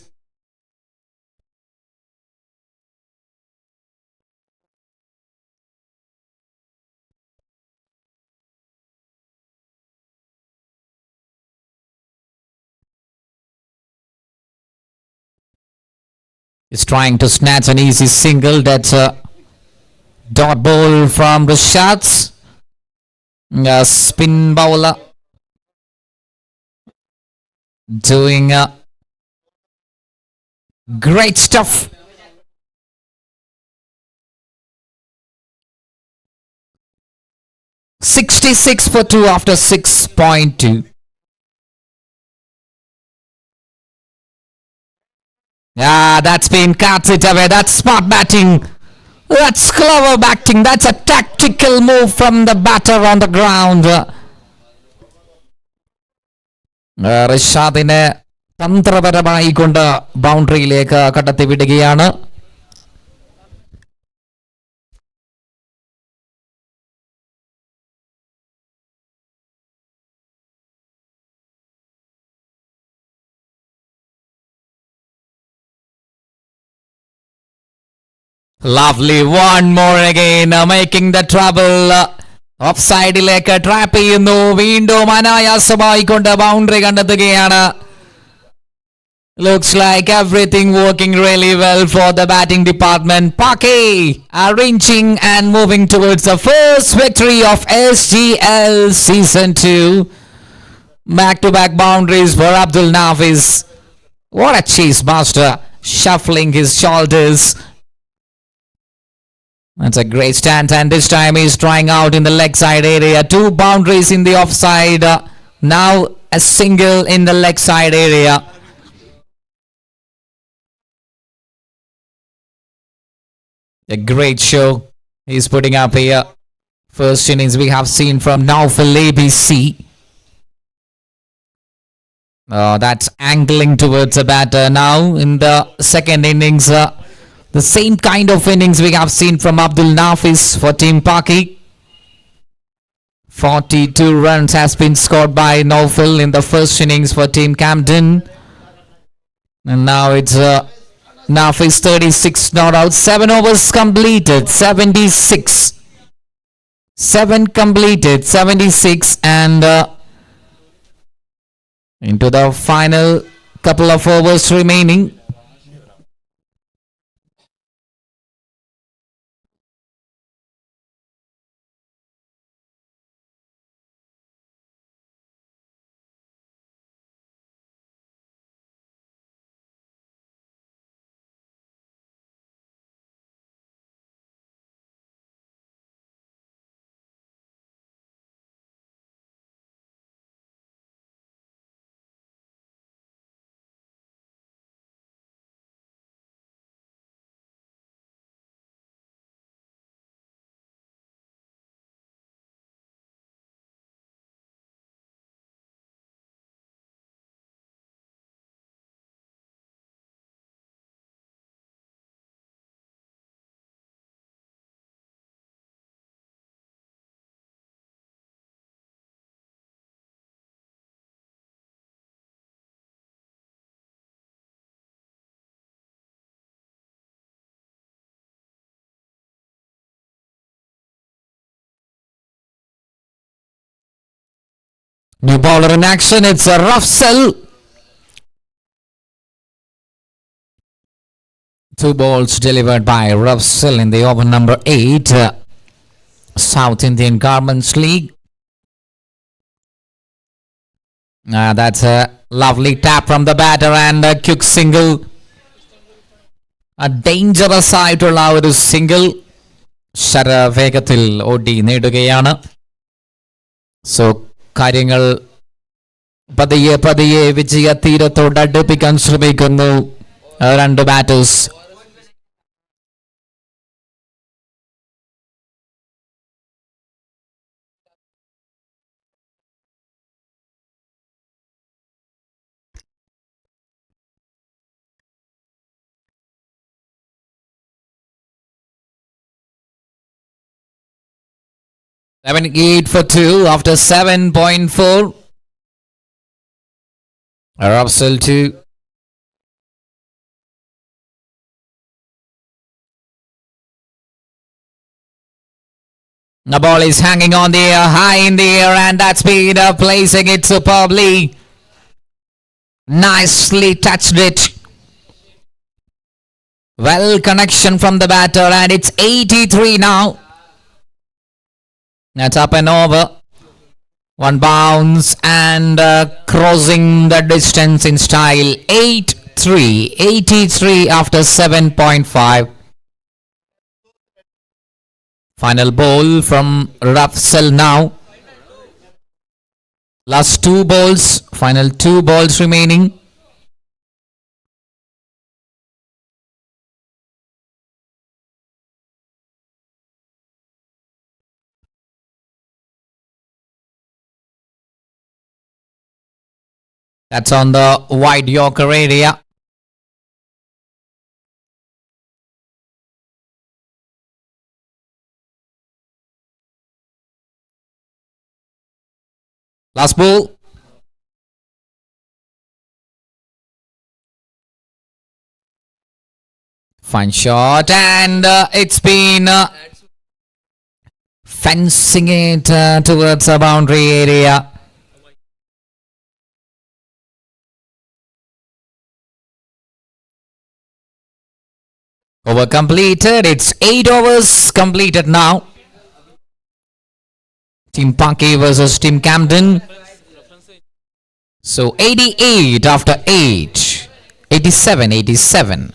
Is trying to snatch an easy single. That's a dot ball from the shots. Spin bowler doing great stuff. .66 for 2 after 6.2. That's been cut it away. That's smart batting. That's clever batting. That's a tactical move from the batter on the ground. റിഷാദിനെ തന്ത്രപരമായി കൊണ്ട് ബൗണ്ടറിയിലേക്ക് കടത്തി വിടുകയാണ്. Lovely, one more again, making the trouble. ഓഫ്സൈഡിലേക്ക് trap ചെയ്യുന്നു. വീണ്ടും അനായാസമായി കൊണ്ട് boundary കണ്ടെത്തുകയാണ്. Looks like everything working really well for the batting department. Paky arranging and moving towards the first victory of SGL Season 2. Back-to-back boundaries for Abdul Nafiz. What a chase master, shuffling his shoulders. That's a great stance, and this time he's trying out in the leg side area. 2 boundaries in the offside. Now a single in the leg side area. A great show. He's putting up here. First innings we have seen from Naufal ABC. That's angling towards a batter now. In the second innings, the same kind of innings we have seen from Abdul Nafis for Team Paky. 42 runs has been scored by Naufal in the first innings for Team Camden. And now it's Nafis 36 not out. 7 overs completed. 76. 7 completed. 76 and into the final couple of overs remaining. New bowler in action. It's a rough sell. 2 balls delivered by Russell in the over number 8. South Indian Garments League. That's a lovely tap from the batter and a quick single. A dangerous ആയിട്ടുള്ള ഒരു single ശരവേഗത്തിൽ ഓടി നേടുകയാണ്. So കാര്യങ്ങൾ പതിയെ പതിയെ വിജയ തീരത്തോട് അടുപ്പിക്കാൻ ശ്രമിക്കുന്നു രണ്ട് batters. Seven 8 for 2 after 7.4. Russell 2. The ball is hanging on the air, high in the air, and that's been placing it superbly. Nicely touched it. Well connection from the batter, and it's 83 now. That's up and over. One bounce and crossing the distance in style. 8-3. 83 after 7.5. Final ball from Russell now. Last 2 balls. Final 2 balls remaining. That's on the wide Yorker area. Last ball. Fine shot and it's been fencing it towards the boundary area. Over completed. It's 8 overs completed now. Team Paky versus Team Camden. So 88 after 8. 87.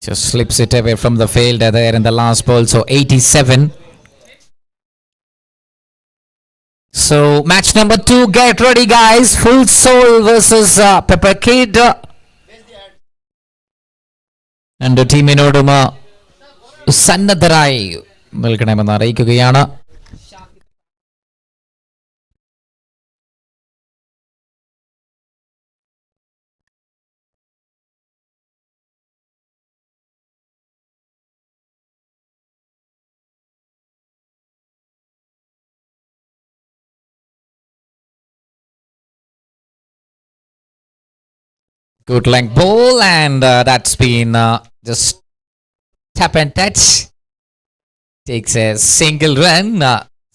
Just slips it away from the fielder there in the last ball. So 87. So match number 2, get ready guys. Full Soul versus Pepper Kid. രണ്ട് ടീമിനോടും സന്നദ്ധരായി നിൽക്കണമെന്ന് അറിയിക്കുകയാണ്. Good length ball and that's been just tap and touch. Takes a single run.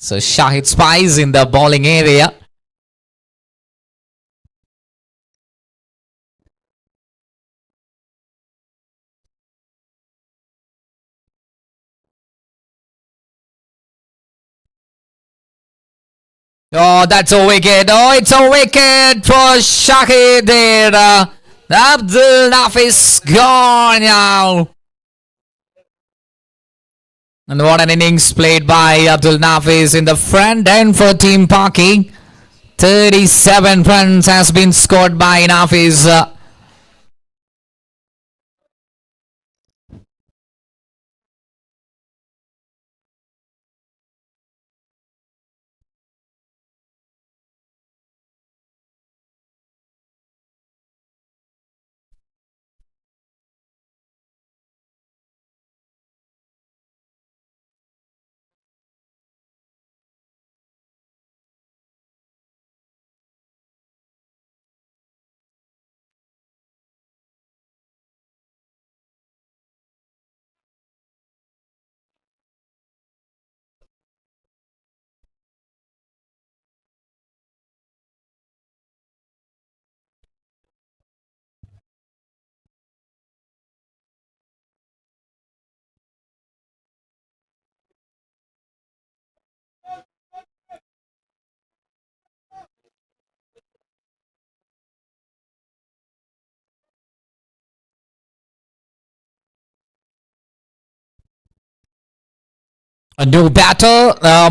So Shahid spies in the bowling area. Oh, that's a wicket. Oh, it's a wicket for Shahid there. Abdul Nafis gone now. And what an innings played by Abdul Nafis in the front end for Team Paky. 37 runs has been scored by Nafis. A new batter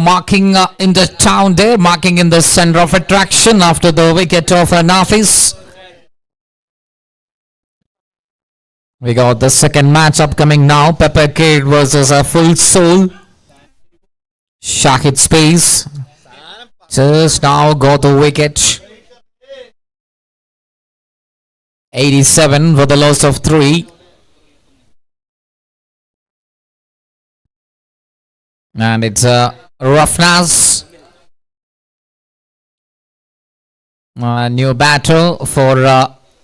marking in the town there, marking in the center of attraction after the wicket of Nafis. We got the second match upcoming now. Pepper Kid versus a Full Soul. Shahid Space just now got the wicket. 87 for the loss of 3. And it's a roughness. New battle for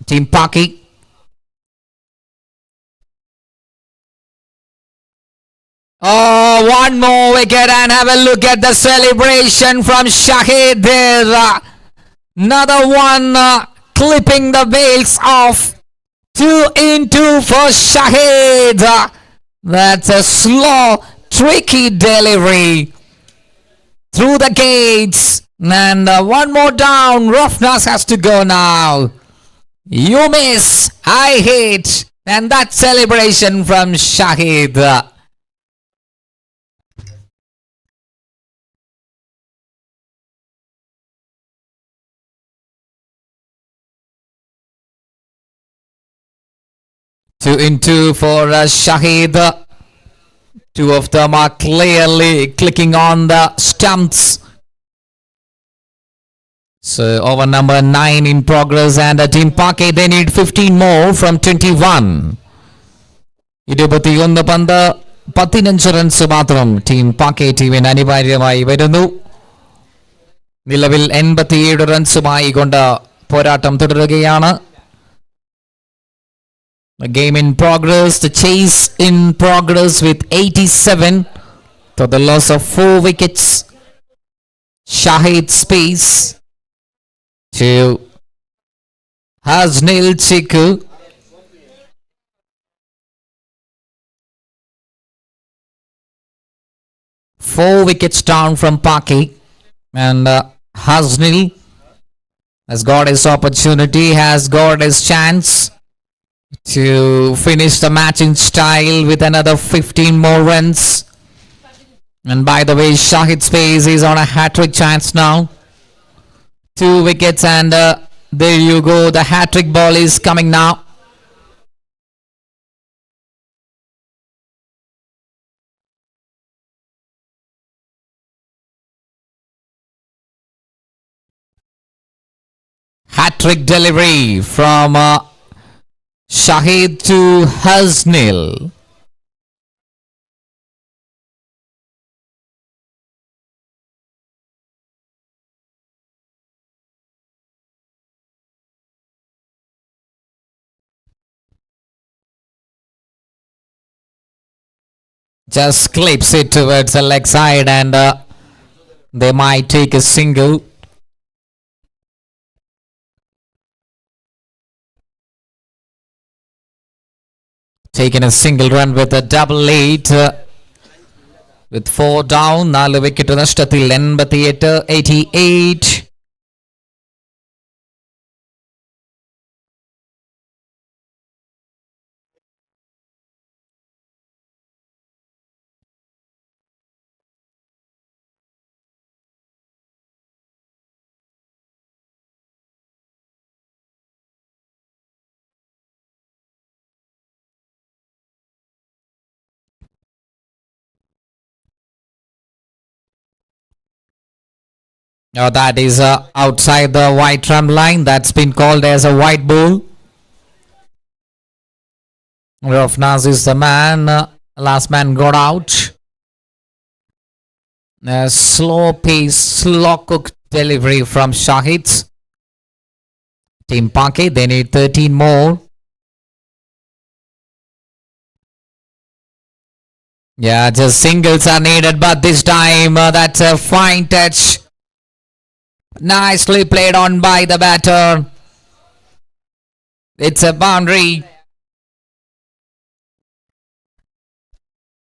Team Paky. Oh, one more wicket and have a look at the celebration from Shahid there. Another one clipping the bails off. 2 in 2 for Shahid. That's a slow, tricky delivery through the gates. And one more down. Roughness has to go now. You miss, I hit. And that celebration from Shahid. Two in two for Shahid. Two of them are clearly clicking on the stumps. So over number 9 in progress and Team Paky, they need 15 more from 21. 21 പന്ത് 15 runs മാത്രം team പാക്കി ടീമിന് അനിവാര്യമായി വരുന്നു. നിലവിൽ 87 റൺസുമായി കൊണ്ട് പോരാട്ടം തുടരുകയാണ്. The game in progress, the chase in progress with 87 for the loss of 4 wickets. Shahid Space to Haznil Chiku. Four wickets down from Paky, and Haznil has got his opportunity, has got his chance to finish the match in style with another 15 more runs. And by the way, Shahid Space is on a hat-trick chance now. 2 wickets and there you go. The hat-trick ball is coming now. Hat-trick delivery from Shahid to Hasnil. Just clips it towards the leg side and they might take a single. Taking a single run with a double eight. With 4 down, 4 wicket നഷ്ടത്തിൽ 88. Now that is outside the white run line. That's been called as a white ball. Rafnaz is the man. Last man got out. A slow pace, slow cooked delivery from Shahid. Team Paky, they need 13 more. Yeah, just singles are needed, but this time that's a fine touch. Nicely played on by the batter. It's a boundary.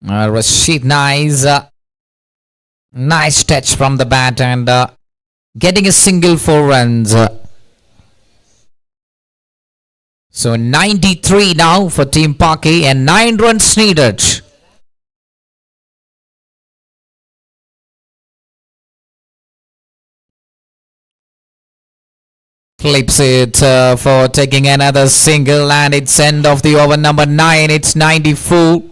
Rashid nice. Nice touch from the bat and getting a single 4 runs. So 93 now for Team Paky and 9 runs needed. Clips it for taking another single and it's end of the over number 9. It's 94.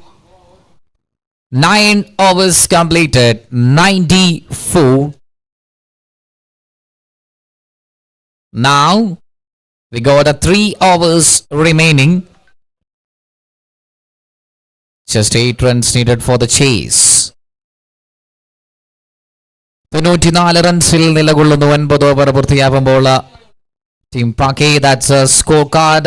9 overs completed. 94. Now we got 3 overs remaining. Just 8 runs needed for the chase. 94 റൺസിൽ നിലകൊള്ളുന്നു 9 over പൂർത്തിയാകുമ്പോൾ Team Paky, that's a scorecard.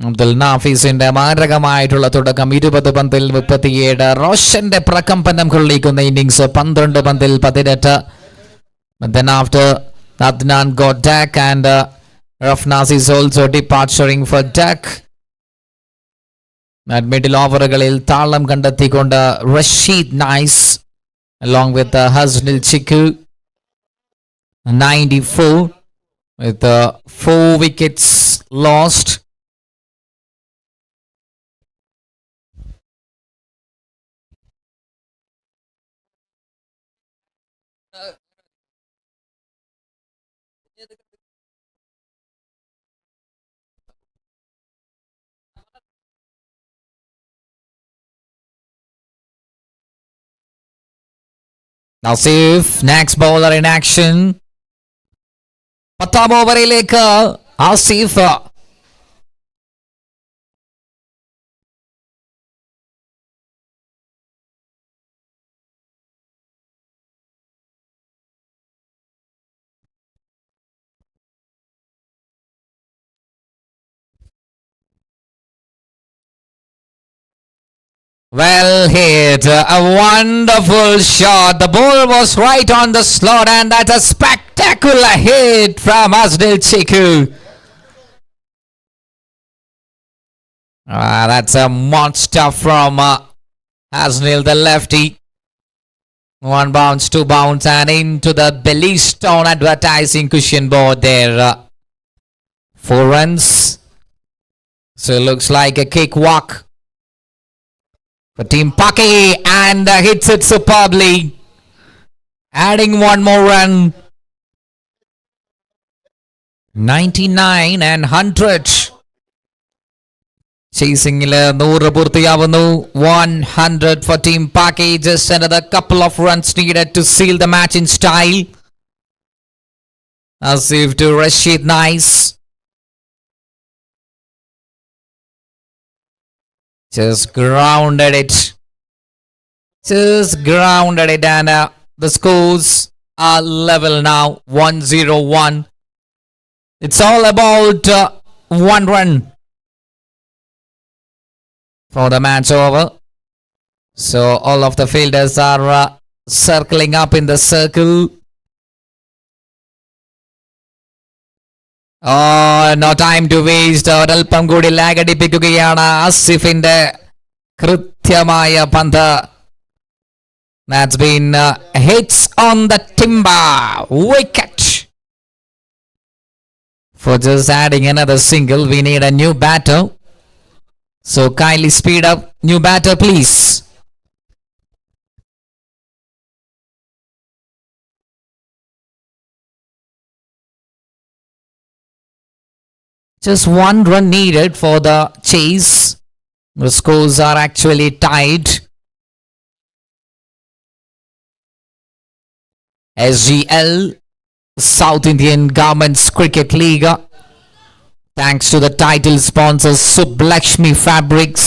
Abdul Nafisന്റെ മാരകമായിട്ടുള്ള തുടക്കം 20 പന്തിൽ 37. റോഷന്റെ പ്രകമ്പനം കൊള്ളിക്കുന്ന innings 12 പന്തിൽ 18. But then after Adnan got Dak and Rafnaz is also departuring for Dak. Middle ഓവറുകളിൽ താളം കണ്ടെത്തിക്കൊണ്ട് Rashid nice along with Hasnil Chiku 94 with 4 wickets lost. Now Asif, next bowler in action. 10ാം ഓവറിലേക്ക് Asif. Well hit, a wonderful shot. The ball was right on the slot and that's a spectacular hit from Hasnil Chiku. That's a monster from Hasnil, the lefty. 1 bounce, 2 bounce and into the Billy Stone advertising cushion board there. 4 runs. So it looks like a cakewalk for Team Paky and hits it superbly, adding one more run. 99 and 100. Chasing 100 പൂർത്തിയാവുന്നു. 100 for Team Paky. Just another couple of runs needed to seal the match in style. As if to Rashid Nice. Just grounded it. And the scores are level now. 1-0-1. It's all about one run for the match over. So all of the fielders are circling up in the circle. Oh, no time to waste. ഒരൽപ്പം കൂടി ലാഗടിപ്പിക്കുകയാണ് ആസിഫിന്റെ കൃത്യമായ പന്ത്. That's been hits on the timber wicket. For just adding another single, we need a new batter. So kindly speed up. New batter, please. Just one run needed for the chase. The scores are actually tied. SGL, South Indian Government's Cricket League. Thanks to the title sponsor Sublakshmi Fabrics.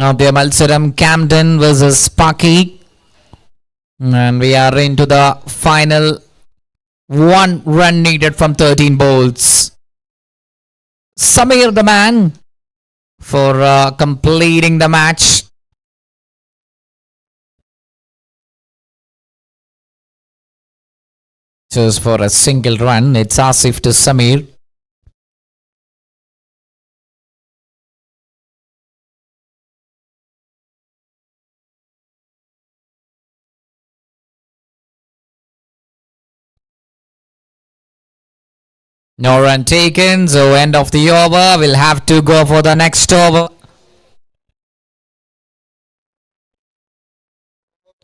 Now the Malsaram Camden versus Paky. And we are into the final. One run needed from 13 balls. Samir the man for completing the match. Just for a single run, it's Asif to Samir. No run taken, so end of the over. We'll have to go for the next over.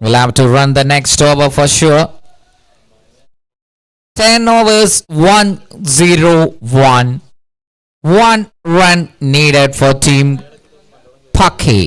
We'll have to run the next over for sure. 10 overs, 1-0-1. One run needed for Team Paky.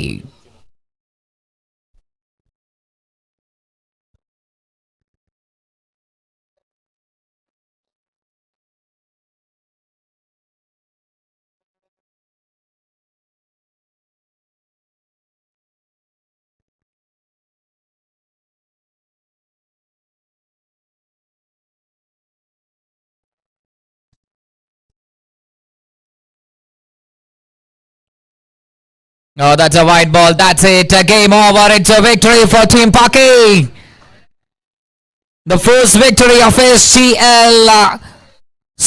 Oh, that's a wide ball. That's it. A game over. It's a victory for Team Paky. The first victory of SGL.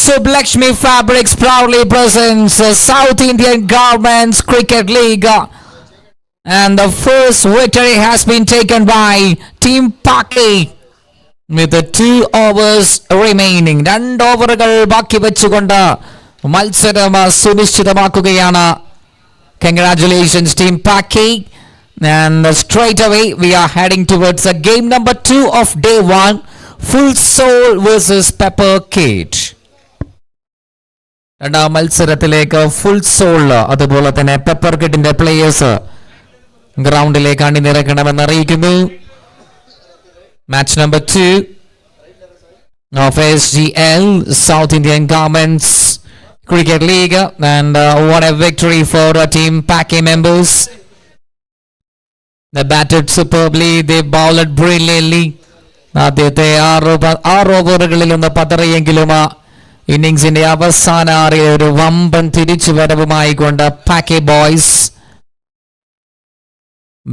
Sublakshmi Fabrics proudly presents South Indian Government's Cricket League. And the first victory has been taken by Team Paky. With the 2 overs remaining. 2 ഓവറുകൾ ബാക്കി വെച്ചുകൊണ്ട് മത്സരം സുനിശ്ചിതമാക്കുകയാണ്. Congratulations Team Paky. And straight away we are heading towards game number 2 of day 1. Full Soul versus Pepper Cage. രണ്ടാം മത്സരത്തിലേക്ക് full soul അതുപോലെ തന്നെ pepper കിഡിന്റെ players ഗ്രൗണ്ടിലേക്ക് അണിനിരക്കണമെന്ന് അറിയിക്കുന്നു. Match number 2 of SGL, South Indian Government's Cricket League, and what a victory for Team Paky members. They batted superbly, they bowled brilliantly. ആദ്യത്തെ 6 ഓവറുകളിൽ ഒന്ന് പതറിയെങ്കിലും ഇന്നിംഗ്സിന്റെ അവസാന ഒരു വമ്പൻ തിരിച്ചുവരവുമായി കൊണ്ട് പാക്കി ബോയ്സ്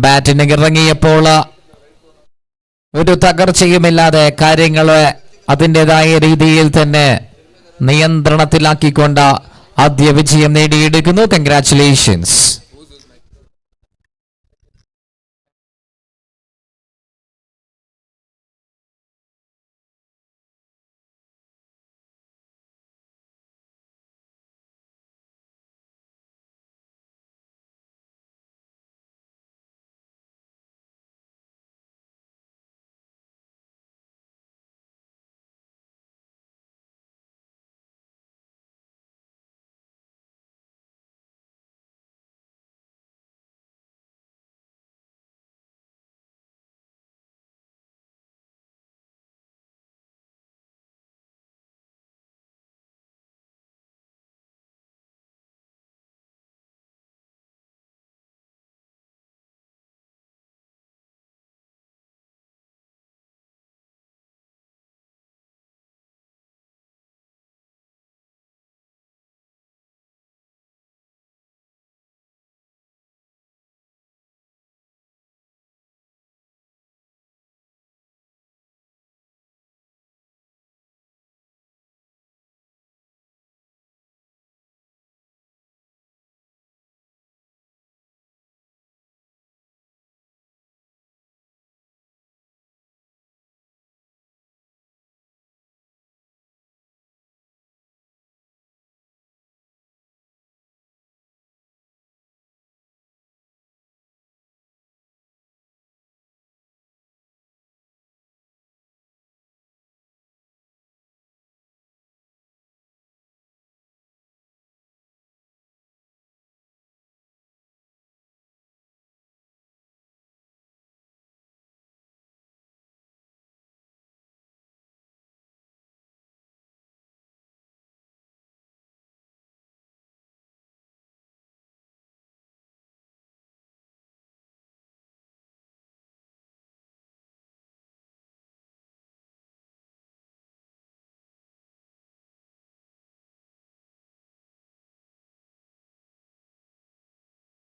ബാറ്റിന് ഇറങ്ങിയപ്പോൾ ഒരു തകർച്ചയുമില്ലാതെ കാര്യങ്ങളെ അതിൻ്റെതായ രീതിയിൽ തന്നെ നിയന്ത്രണത്തിലാക്കിക്കൊണ്ട് ആദ്യ വിജയം നേടിയെടുക്കുന്നു. കൺഗ്രാറ്റുലേഷൻസ്.